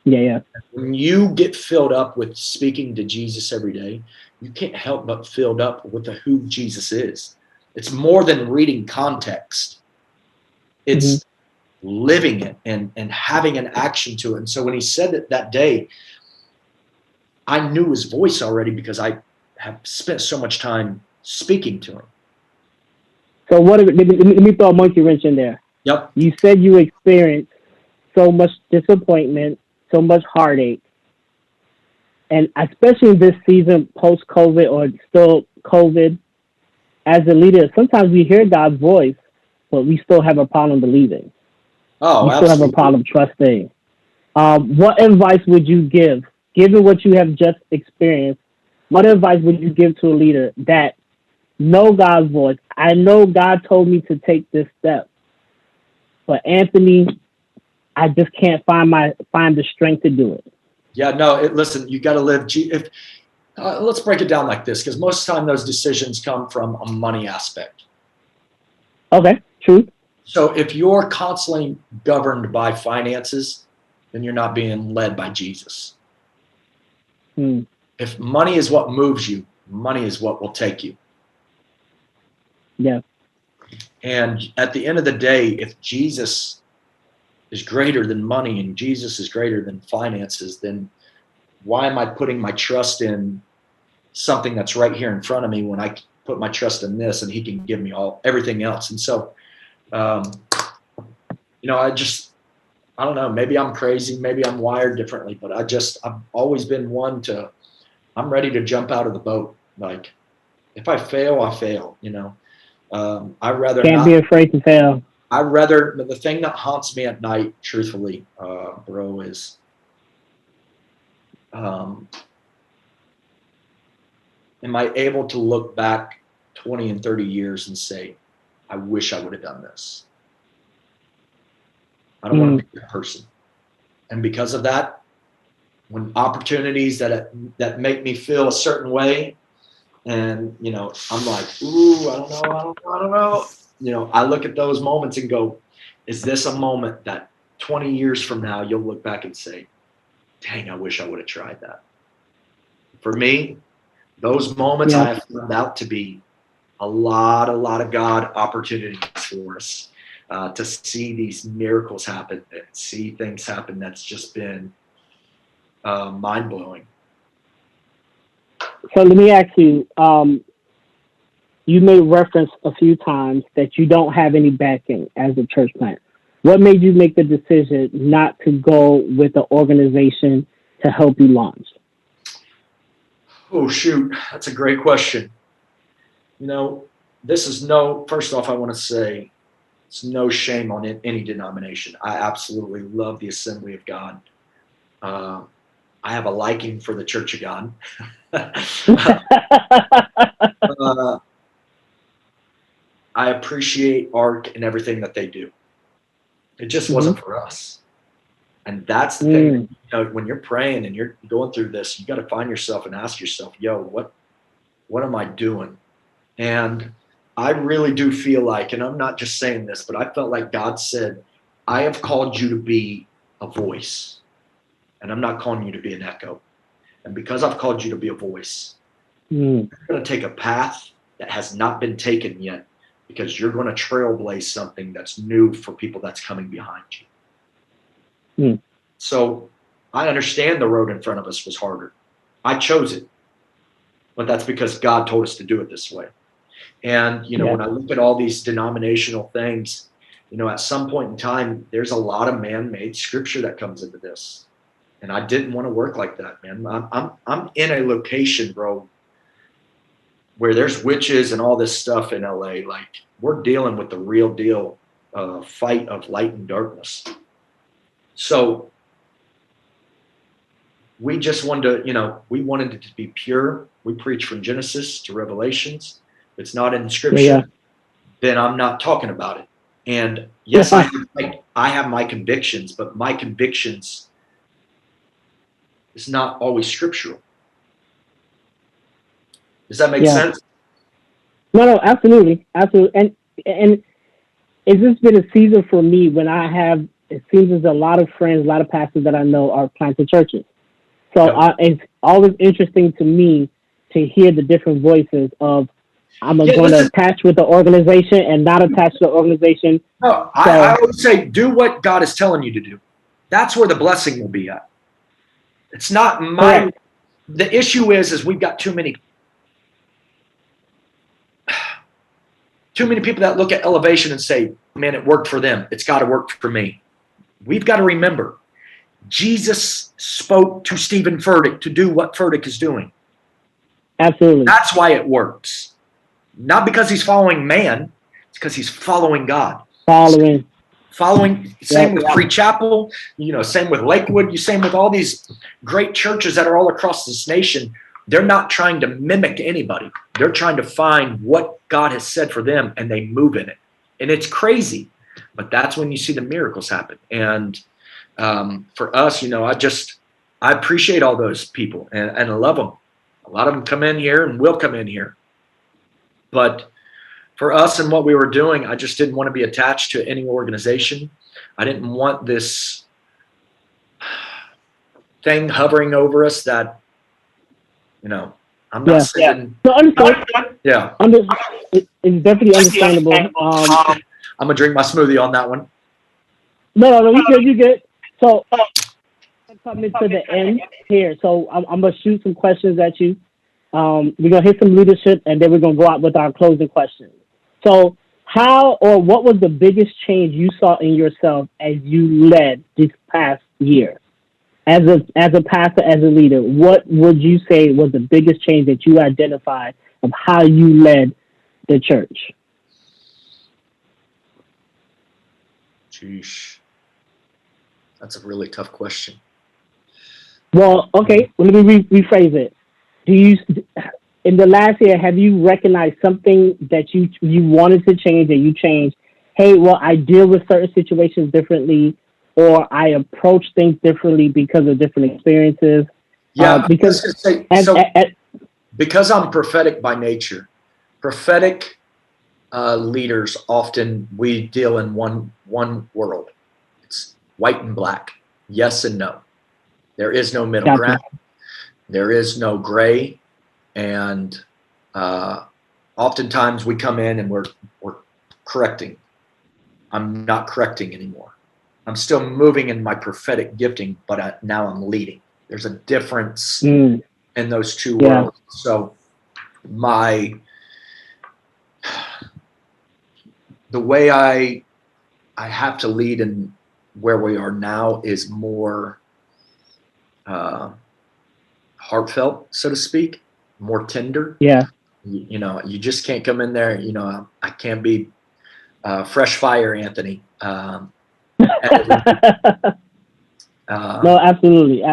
[SPEAKER 3] Yeah.
[SPEAKER 2] When you get filled up with speaking to Jesus every day, you can't help but filled up with who Jesus is. It's more than reading context. It's living it and having an action to it. And so when he said it that day, I knew his voice already because I have spent so much time speaking to him.
[SPEAKER 3] So let me throw a monkey wrench in there.
[SPEAKER 2] Yep.
[SPEAKER 3] You said you experienced so much disappointment, so much heartache. And especially in this season, post-COVID or still COVID, as a leader, sometimes we hear God's voice, but we still have a problem believing.
[SPEAKER 2] Oh,
[SPEAKER 3] we still
[SPEAKER 2] absolutely.
[SPEAKER 3] have a problem trusting. What advice would you give, given what you have just experienced, what advice would you give to a leader that know God's voice? I know God told me to take this step, but Anthony, I just can't find the strength to do it.
[SPEAKER 2] Yeah, no, listen, you got to live. Let's break it down like this, because most of the time those decisions come from a money aspect.
[SPEAKER 3] Okay, true.
[SPEAKER 2] So if you're constantly governed by finances, then you're not being led by Jesus. If money is what moves you, money is what will take you.
[SPEAKER 3] Yeah.
[SPEAKER 2] And at the end of the day, if Jesus is greater than money and Jesus is greater than finances, then why am I putting my trust in something that's right here in front of me when I put my trust in this and he can give me everything else? And so, you know, I don't know, maybe I'm crazy, maybe I'm wired differently, but I've always been one I'm ready to jump out of the boat. Like, if I fail, I fail, you know. I'd rather
[SPEAKER 3] Can't be afraid to fail.
[SPEAKER 2] The thing that haunts me at night, truthfully, bro, is am I able to look back 20 and 30 years and say, I wish I would have done this. I don't want to be that person. And because of that, when opportunities that make me feel a certain way, and, you know, I'm like, ooh, I don't know. You know, I look at those moments and go, is this a moment that 20 years from now, you'll look back and say, dang, I wish I would have tried that. For me, those moments I have found out to be a lot of God opportunities for us to see these miracles happen and see things happen that's just been mind-blowing.
[SPEAKER 3] So let me ask you, you made reference a few times that you don't have any backing as a church plant. What made you make the decision not to go with the organization to help you launch?
[SPEAKER 2] Oh, shoot. That's a great question. You know, first off, I want to say It's no shame on any denomination. I absolutely love the Assembly of God. I have a liking for the Church of God. I appreciate ARC and everything that they do. It just wasn't for us. And that's the thing. You know, when you're praying and you're going through this, you got to find yourself and ask yourself, yo, what am I doing? And I really do feel like, and I'm not just saying this, but I felt like God said, I have called you to be a voice, and I'm not calling you to be an echo. And because I've called you to be a voice, you're going to take a path that has not been taken yet, because you're going to trailblaze something that's new for people that's coming behind you. So I understand the road in front of us was harder. I chose it, but that's because God told us to do it this way. And, you know, when I look at all these denominational things, you know, at some point in time, there's a lot of man-made scripture that comes into this. And I didn't want to work like that, man. I'm in a location, bro, where there's witches and all this stuff in LA. Like, we're dealing with the real deal fight of light and darkness. So we just wanted to, you know, we wanted it to be pure. We preach from Genesis to Revelations. If it's not in scripture, then I'm not talking about it. And yes, I have my convictions, but my convictions is not always scriptural. Does that make sense?
[SPEAKER 3] No, absolutely. And it's just been a season for me when I have, it seems there's a lot of friends, a lot of pastors that I know are planting churches. So it's always interesting to me to hear the different voices of, I'm going to attach with the organization and not attach to the organization.
[SPEAKER 2] No, I always say, do what God is telling you to do. That's where the blessing will be at. It's not my, the issue is we've got too many people that look at elevation and say, man, it worked for them. It's got to work for me. We've got to remember, Jesus spoke to Stephen Furtick to do what Furtick is doing.
[SPEAKER 3] Absolutely.
[SPEAKER 2] That's why it works. Not because he's following man, it's because he's following God. Following. Same with Free Chapel, you know, same with Lakewood, same with all these great churches that are all across this nation. They're not trying to mimic anybody. They're trying to find what God has said for them, and they move in it. And it's crazy, but that's when you see the miracles happen. And for us, you know, I appreciate all those people, and I love them. A lot of them come in here and will come in here. But for us and what we were doing, I just didn't want to be attached to any organization. I didn't want this thing hovering over us that, you know, I'm not saying.
[SPEAKER 3] Yeah. It's definitely understandable.
[SPEAKER 2] I'm going to drink my smoothie on that one.
[SPEAKER 3] No, you good. So coming to the end here. So I'm going to shoot some questions at you. We're going to hit some leadership, and then we're going to go out with our closing questions. So how or what was the biggest change you saw in yourself as you led this past year? As a pastor, as a leader, what would you say was the biggest change that you identified of how you led the church?
[SPEAKER 2] Sheesh. That's a really tough question.
[SPEAKER 3] Well, okay, let me rephrase it. In the last year, have you recognized something that you wanted to change and you changed? Hey, well, I deal with certain situations differently, or I approach things differently because of different experiences.
[SPEAKER 2] Yeah, because I'm prophetic by nature, prophetic leaders often, we deal in one world. It's white and black, yes and no. There is no middle ground. There is no gray. And oftentimes we come in and we're correcting. I'm not correcting anymore. I'm still moving in my prophetic gifting, but now I'm leading. There's a difference in those two worlds. So the way I have to lead in where we are now is more heartfelt, so to speak, more tender.
[SPEAKER 3] Yeah.
[SPEAKER 2] You know, you just can't come in there. You know, I can't be fresh fire, Anthony.
[SPEAKER 3] No, absolutely.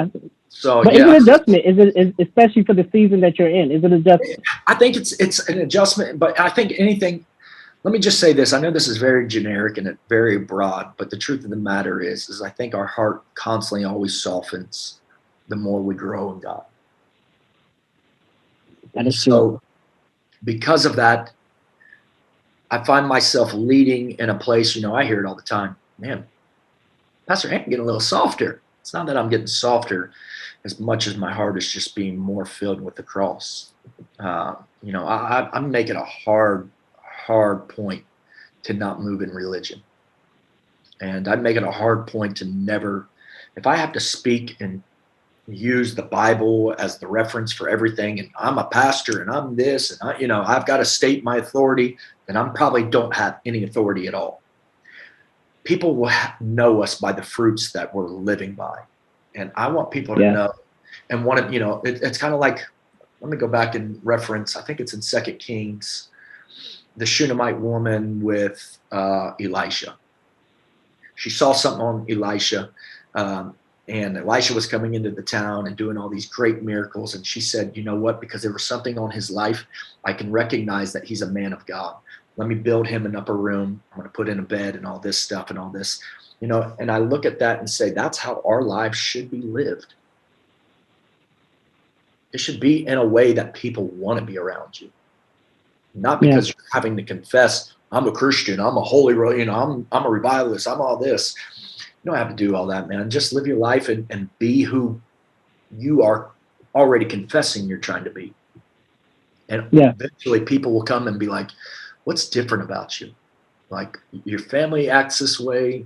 [SPEAKER 2] So,
[SPEAKER 3] but it's an adjustment. Especially for the season that you're in? Is it an adjustment?
[SPEAKER 2] I think it's an adjustment, but I think anything. Let me just say this. I know this is very generic and very broad, but the truth of the matter is I think our heart constantly always softens the more we grow in God.
[SPEAKER 3] That is true.
[SPEAKER 2] Because of that, I find myself leading in a place, I hear it all the time. Man, Pastor Hank, getting a little softer. It's not that I'm getting softer as much as my heart is just being more filled with the cross. I'm making a hard point to not move in religion. And I make it a hard point to never, if I have to speak and use the Bible as the reference for everything, and I'm a pastor and I'm this, and I've got to state my authority, then I probably don't have any authority at all. People will know us by the fruits that we're living by. And I want people to know, and it's kind of like, let me go back and reference, I think it's in 2 Kings, the Shunammite woman with Elisha. She saw something on Elisha, and Elisha was coming into the town and doing all these great miracles. And she said, you know what, because there was something on his life, I can recognize that he's a man of God. Let me build him an upper room. I'm going to put in a bed and all this stuff and all this, and I look at that and say, that's how our lives should be lived. It should be in a way that people want to be around you. Not because you're having to confess, I'm a Christian, I'm a holy, I'm a revivalist, I'm all this. You don't have to do all that, man. Just live your life and be who you are already confessing you're trying to be. And eventually people will come and be like, what's different about you? Like, your family acts this way,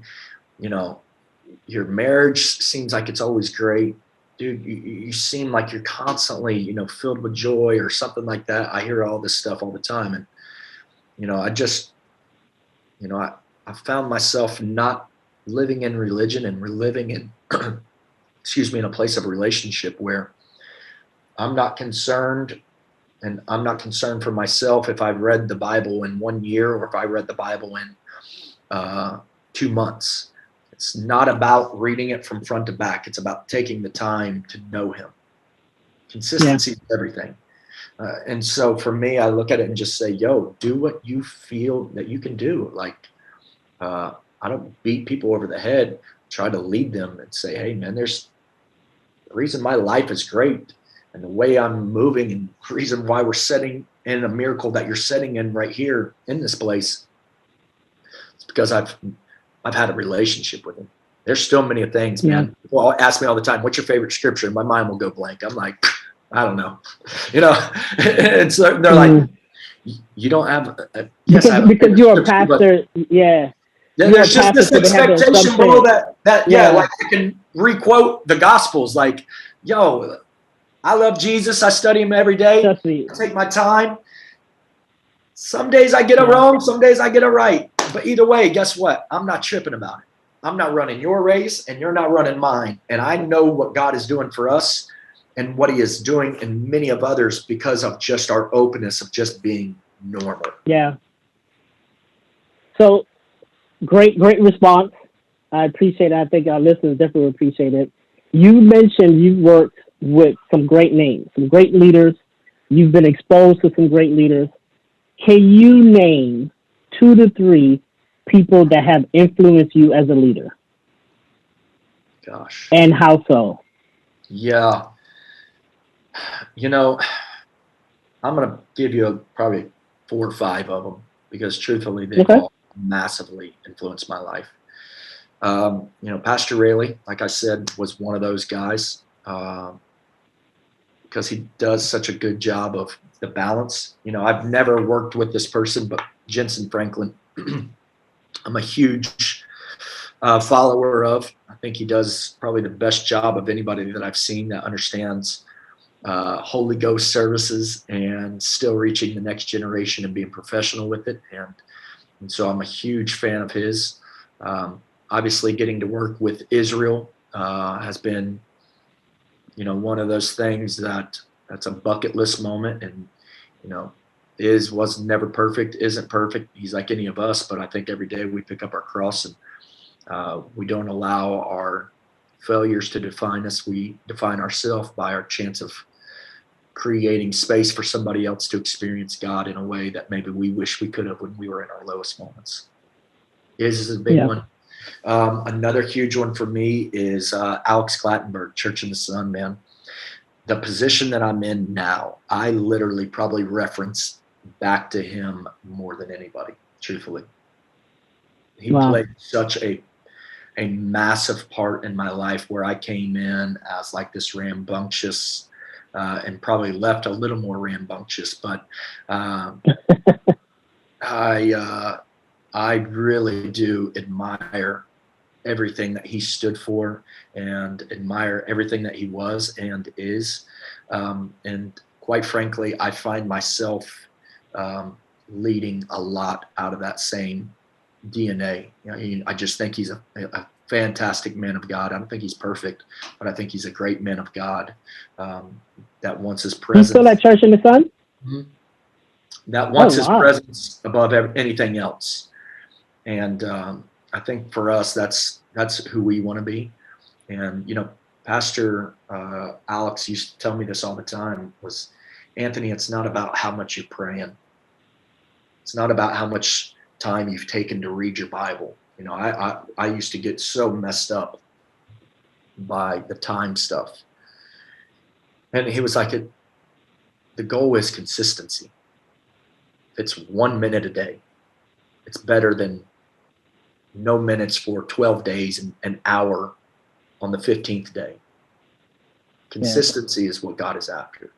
[SPEAKER 2] your marriage seems like it's always great. Dude, you seem like you're constantly, filled with joy or something like that. I hear all this stuff all the time. And, I found myself not living in religion and living in, in a place of relationship where I'm not concerned, and I'm not concerned for myself if I've read the Bible in 1 year or if I read the Bible in 2 months. It's not about reading it from front to back. It's about taking the time to know him. Consistency is everything. And so for me, I look at it and just say, do what you feel that you can do. Like, I don't beat people over the head, try to lead them and say, hey, man, there's the reason my life is great and the way I'm moving and the reason why we're setting in a miracle that you're setting in right here in this place. It's because I've had a relationship with him. There's still many things, man. People ask me all the time, what's your favorite scripture? And my mind will go blank. I'm like, I don't know. And so they're like, you don't have
[SPEAKER 3] because you're a pastor.
[SPEAKER 2] There's just this expectation, bro, that like I can requote the Gospels. Like, I love Jesus. I study him every day. I take my time. Some days I get it wrong. Some days I get it right. But either way, guess what? I'm not tripping about it. I'm not running your race and you're not running mine. And I know what God is doing for us and what he is doing in many of others because of just our openness of just being normal.
[SPEAKER 3] Yeah. So great response. I appreciate it. I think our listeners definitely appreciate it. You mentioned you've worked with some great names, some great leaders. You've been exposed to some great leaders. Can you name 2 to 3 people that have influenced you as a leader?
[SPEAKER 2] Gosh.
[SPEAKER 3] And how so?
[SPEAKER 2] Yeah. I'm going to give you probably 4 or 5 of them because truthfully, they've all massively influenced my life. Pastor Rayleigh, like I said, was one of those guys because he does such a good job of the balance. I've never worked with this person, but Jensen Franklin, I'm a huge follower of. I think he does probably the best job of anybody that I've seen that understands Holy Ghost services and still reaching the next generation and being professional with it. And so I'm a huge fan of his. Obviously, getting to work with Israel has been, one of those things that's a bucket list moment. And, was never perfect, isn't perfect. He's like any of us, but I think every day we pick up our cross and we don't allow our failures to define us. We define ourselves by our chance of creating space for somebody else to experience God in a way that maybe we wish we could have when we were in our lowest moments. His is a big one. Another huge one for me is Alex Clattenburg, Church in the Sun, man. The position that I'm in now, I literally probably reference back to him more than anybody, truthfully. He played such a massive part in my life, where I came in as like this rambunctious and probably left a little more rambunctious, but I really do admire everything that he stood for and admire everything that he was and is. And quite frankly, I find myself leading a lot out of that same DNA. I just think he's a fantastic man of God. I don't think he's perfect, but I think he's a great man of God that wants his presence.
[SPEAKER 3] You still at Church in the Sun?
[SPEAKER 2] Mm-hmm. That wants his presence above anything else. And I think for us, that's who we want to be. And, Pastor Alex used to tell me this all the time was, Anthony, it's not about how much you're praying. It's not about how much time you've taken to read your Bible. I used to get so messed up by the time stuff. And he was like, the goal is consistency. It's 1 minute a day. It's better than no minutes for 12 days and an hour on the 15th day. Consistency is what God is after.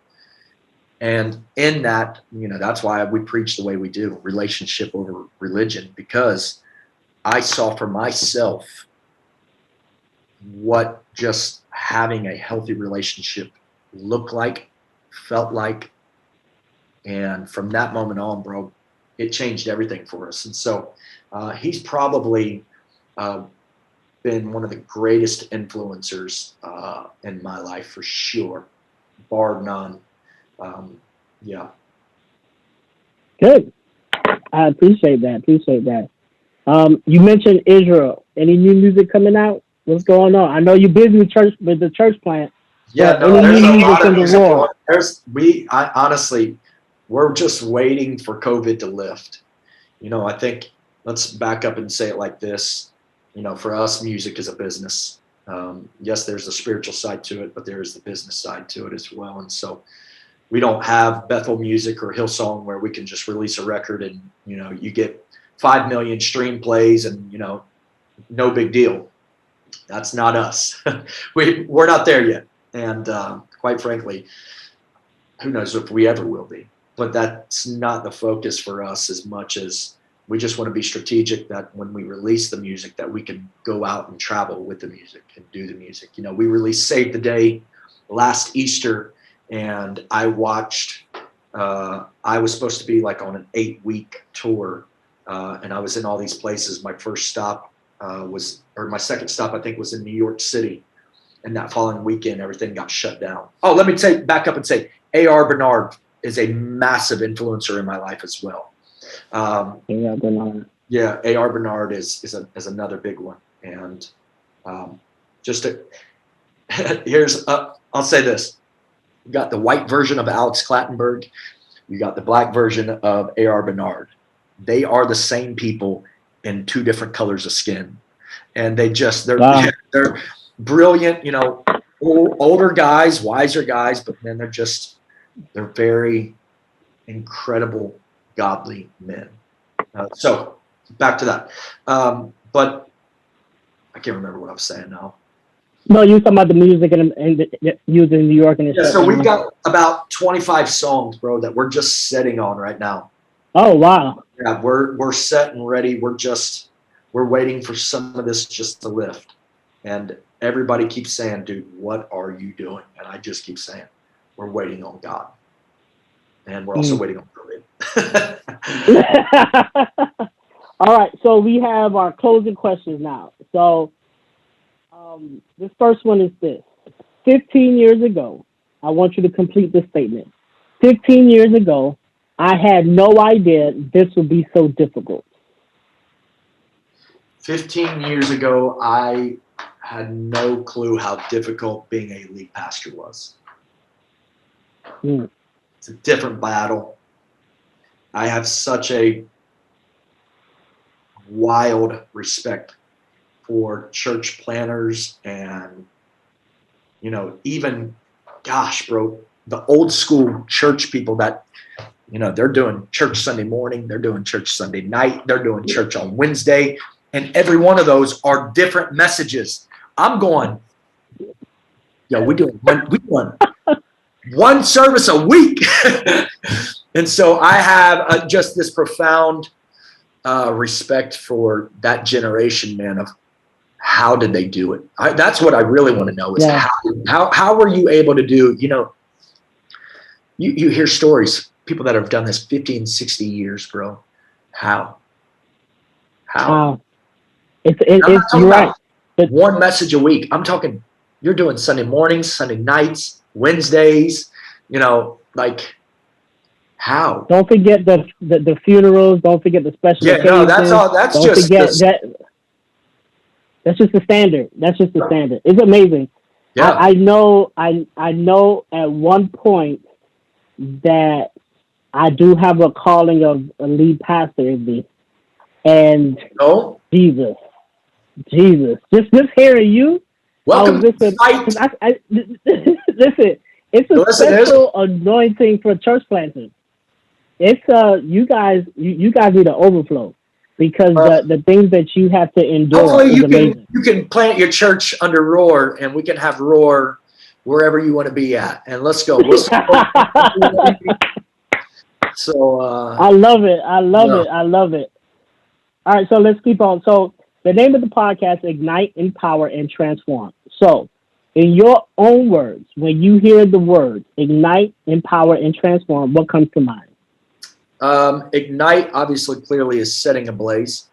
[SPEAKER 2] And in that, that's why we preach the way we do, relationship over religion, because I saw for myself what just having a healthy relationship looked like, felt like. And from that moment on, bro, it changed everything for us. And so he's probably been one of the greatest influencers in my life for sure, bar none.
[SPEAKER 3] Good. I appreciate that. You mentioned Israel. Any new music coming out? What's going on? I know you're busy with the church plant.
[SPEAKER 2] Yeah, no, there's a lot of music. Honestly, we're just waiting for COVID to lift. I think, let's back up and say it like this. For us, music is a business. Yes, there's a spiritual side to it, but there is the business side to it as well. And so we don't have Bethel Music or Hillsong where we can just release a record and, you get 5 million stream plays and, no big deal. That's not us. We're not there yet. And quite frankly, who knows if we ever will be. But that's not the focus for us as much as we just want to be strategic that when we release the music that we can go out and travel with the music and do the music. We released Save the Day last Easter, and I watched, I was supposed to be like on an 8-week tour, and I was in all these places. My first stop my second stop, I think, was in New York City. And that following weekend, everything got shut down. Oh, let me back up and say, A.R. Bernard is a massive influencer in my life as well.
[SPEAKER 3] Bernard.
[SPEAKER 2] Yeah, A.R. Bernard is another big one. And I'll say this. You got the white version of Alex Clattenburg. You got the black version of A.R. Bernard. They are the same people in two different colors of skin. And they're brilliant, older guys, wiser guys, but then they're very incredible, godly men. So back to that. But I can't remember what I was saying now.
[SPEAKER 3] No, you were talking about the music and using New York and
[SPEAKER 2] so we've got about 25 songs, bro, that we're just sitting on right now.
[SPEAKER 3] Oh wow.
[SPEAKER 2] Yeah, we're set and ready. We're waiting for some of this just to lift. And everybody keeps saying, dude, what are you doing? And I just keep saying, we're waiting on God. And we're also waiting on COVID.
[SPEAKER 3] All right, so we have our closing questions now. So this first one is this. 15 years ago, I want you to complete this statement. 15 years ago, I had no idea this would be so difficult.
[SPEAKER 2] 15 years ago, I had no clue how difficult being a lead pastor was. It's a different battle. I have such a wild respect for church planners and, even, gosh, bro, the old school church people that, they're doing church Sunday morning, they're doing church Sunday night, they're doing church on Wednesday, and every one of those are different messages. I'm going, we doing one service a week. And so I have just this profound respect for that generation, man, of how did they do it? That's what I really want to know is how were you able to do, you hear stories, people that have done this 50 and 60 years, bro. How?
[SPEAKER 3] It's you're right.
[SPEAKER 2] One message a week. I'm talking, you're doing Sunday mornings, Sunday nights, Wednesdays, how?
[SPEAKER 3] Don't forget the funerals. Don't forget the special occasions. No,
[SPEAKER 2] that's all. That's
[SPEAKER 3] just the standard. That's just the standard. It's amazing. Yeah. I know at one point that I do have a calling of a lead pastor in me. And Jesus. Just hearing you.
[SPEAKER 2] Welcome.
[SPEAKER 3] Listen, it's a special anointing for church planters. It's you guys need to overflow because the things that you have to endure.
[SPEAKER 2] Hopefully you can plant your church under Roar, and we can have Roar wherever you want to be at. And let's go. So
[SPEAKER 3] I love it. I love it. All right, so let's keep on. So the name of the podcast, Ignite, Empower, and Transform. So in your own words, when you hear the words ignite, empower, and transform, what comes to mind?
[SPEAKER 2] Ignite, obviously, clearly is setting ablaze.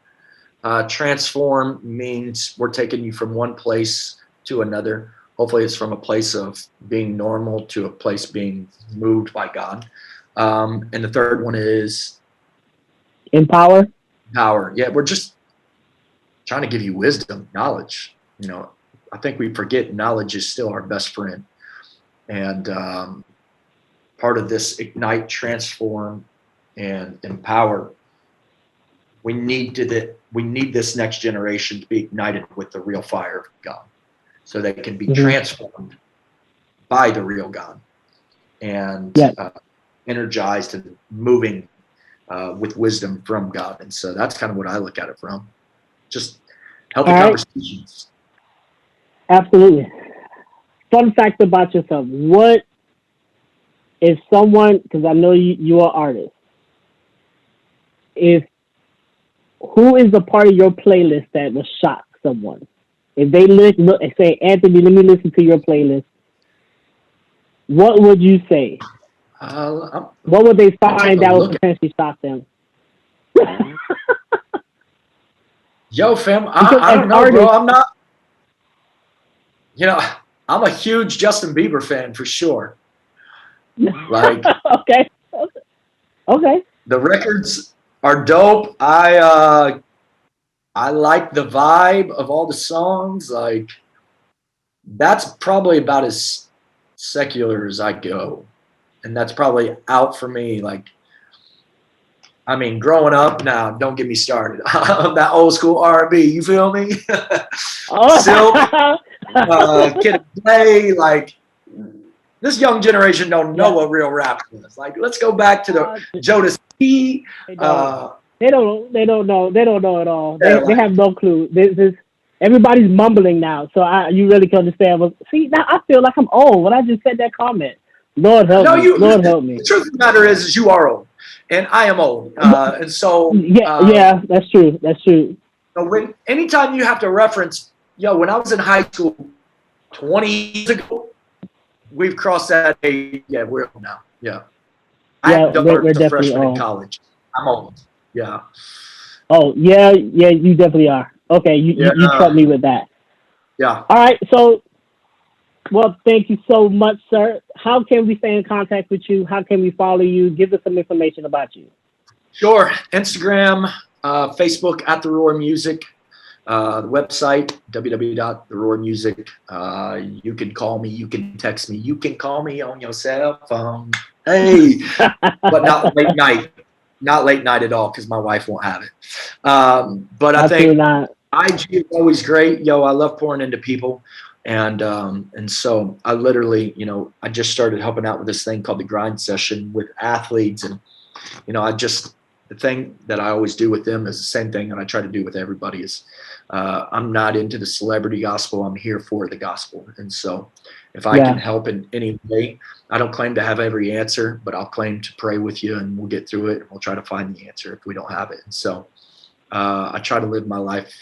[SPEAKER 2] Transform means we're taking you from one place to another. Hopefully it's from a place of being normal to a place being moved by God. And the third one is
[SPEAKER 3] empower.
[SPEAKER 2] Yeah, we're just trying to give you wisdom, knowledge. I think we forget knowledge is still our best friend. And part of this ignite, transform, and empower, we need this next generation to be ignited with the real fire of God, so they can be transformed by the real God and energized and moving with wisdom from God. And so that's kind of what I look at it from. Just healthy conversations.
[SPEAKER 3] Absolutely. Fun fact about yourself. What if someone, because I know you are an artist, who is a part of your playlist that will shock someone? If they look and say, Anthony, let me listen to your playlist, what would you say? What would they find that would potentially shock them?
[SPEAKER 2] Yo, fam, I don't know, bro. I'm not, I'm a huge Justin Bieber fan for sure. Like,
[SPEAKER 3] okay.
[SPEAKER 2] The records are dope. I like the vibe of all the songs. Like, that's probably about as secular as I go. And that's probably out for me. Like, I mean, growing up, now, don't get me started. That old school R&B, you feel me? Silk, Kid Play, like, this young generation don't know what real rap is. Like, let's go back to the Jodeci.
[SPEAKER 3] They don't know at all. They have no clue. Everybody's mumbling now, so you really can understand. See, now I feel like I'm old when I just said that comment. Lord help me. Lord help me.
[SPEAKER 2] The truth of the matter is you are old, and I am old, and so
[SPEAKER 3] yeah, that's true. That's true.
[SPEAKER 2] So anytime you have to reference, when I was in high school 20 years ago, we've crossed that age. Yeah, we're old now. Yeah. I have daughters a freshman in college. I'm old. Yeah.
[SPEAKER 3] Oh, yeah, you definitely are. Okay, you trust me with that.
[SPEAKER 2] Yeah.
[SPEAKER 3] All right, so Well, thank you so much, sir. How can we stay in contact with you? How can we follow you? Give us some information about you.
[SPEAKER 2] Sure. Instagram, Facebook at The Roar Music, the website, www.theroarmusic. You can call me, you can text me, you can call me on your cell phone. Hey, but not late night. Not late night at all, because my wife won't have it. But I think IG is always great. Yo, I love pouring into people. And so I literally, I just started helping out with this thing called the Grind Session with athletes. And, the thing that I always do with them is the same thing that I try to do with everybody is I'm not into the celebrity gospel. I'm here for the gospel. And so if I can help in any way, I don't claim to have every answer, but I'll claim to pray with you and we'll get through it. And we'll try to find the answer if we don't have it. And so I try to live my life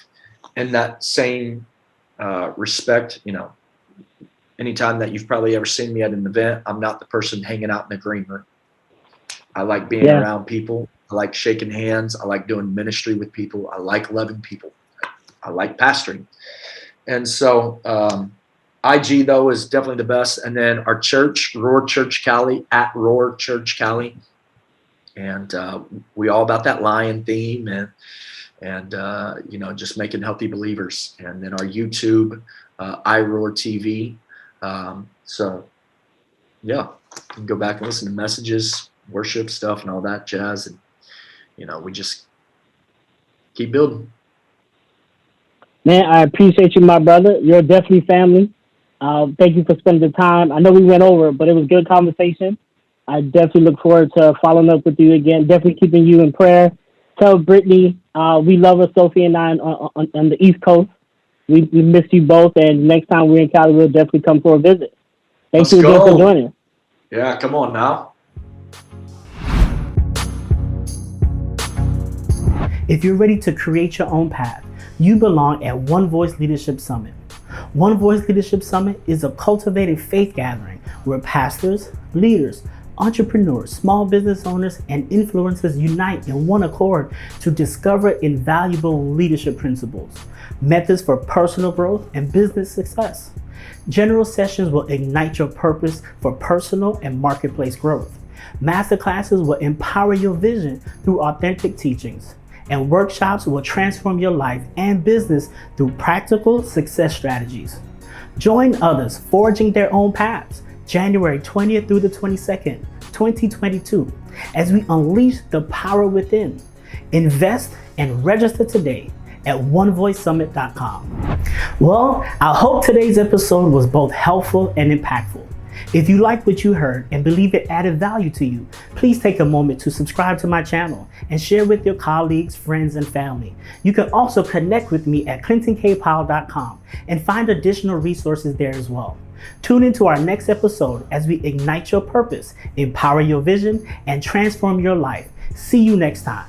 [SPEAKER 2] in that same respect. Anytime that you've probably ever seen me at an event, I'm not the person hanging out in the green room. I like being around people. I like shaking hands. I like doing ministry with people. I like loving people. I like pastoring. And so IG, though, is definitely the best. And then our church, Roar Church Cali, at Roar Church Cali. And we all about that lion theme and just making healthy believers. And then our YouTube, iRoar TV. You can go back and listen to messages, worship stuff, and all that jazz. And, we just keep building.
[SPEAKER 3] Man, I appreciate you, my brother. You're definitely family. Thank you for spending the time. I know we went over, but it was good conversation. I definitely look forward to following up with you again. Definitely keeping you in prayer. Tell Brittany we love her, Sophie and I, on the East Coast. We miss you both, and next time we're in Cali, we'll definitely come for a visit. Thank you again for joining us.
[SPEAKER 2] Yeah, come on now.
[SPEAKER 1] If you're ready to create your own path, you belong at One Voice Leadership Summit. One Voice Leadership Summit is a cultivated faith gathering where pastors, leaders, entrepreneurs, small business owners, and influencers unite in one accord to discover invaluable leadership principles, methods for personal growth and business success. General sessions will ignite your purpose for personal and marketplace growth. Masterclasses will empower your vision through authentic teachings, and workshops will transform your life and business through practical success strategies. Join others forging their own paths January 20th through the 22nd, 2022, as we unleash the power within. Invest and register today at onevoicesummit.com. Well, I hope today's episode was both helpful and impactful. If you liked what you heard and believe it added value to you, please take a moment to subscribe to my channel and share with your colleagues, friends, and family. You can also connect with me at clintonkpowell.com and find additional resources there as well. Tune into our next episode as we ignite your purpose, empower your vision, and transform your life. See you next time.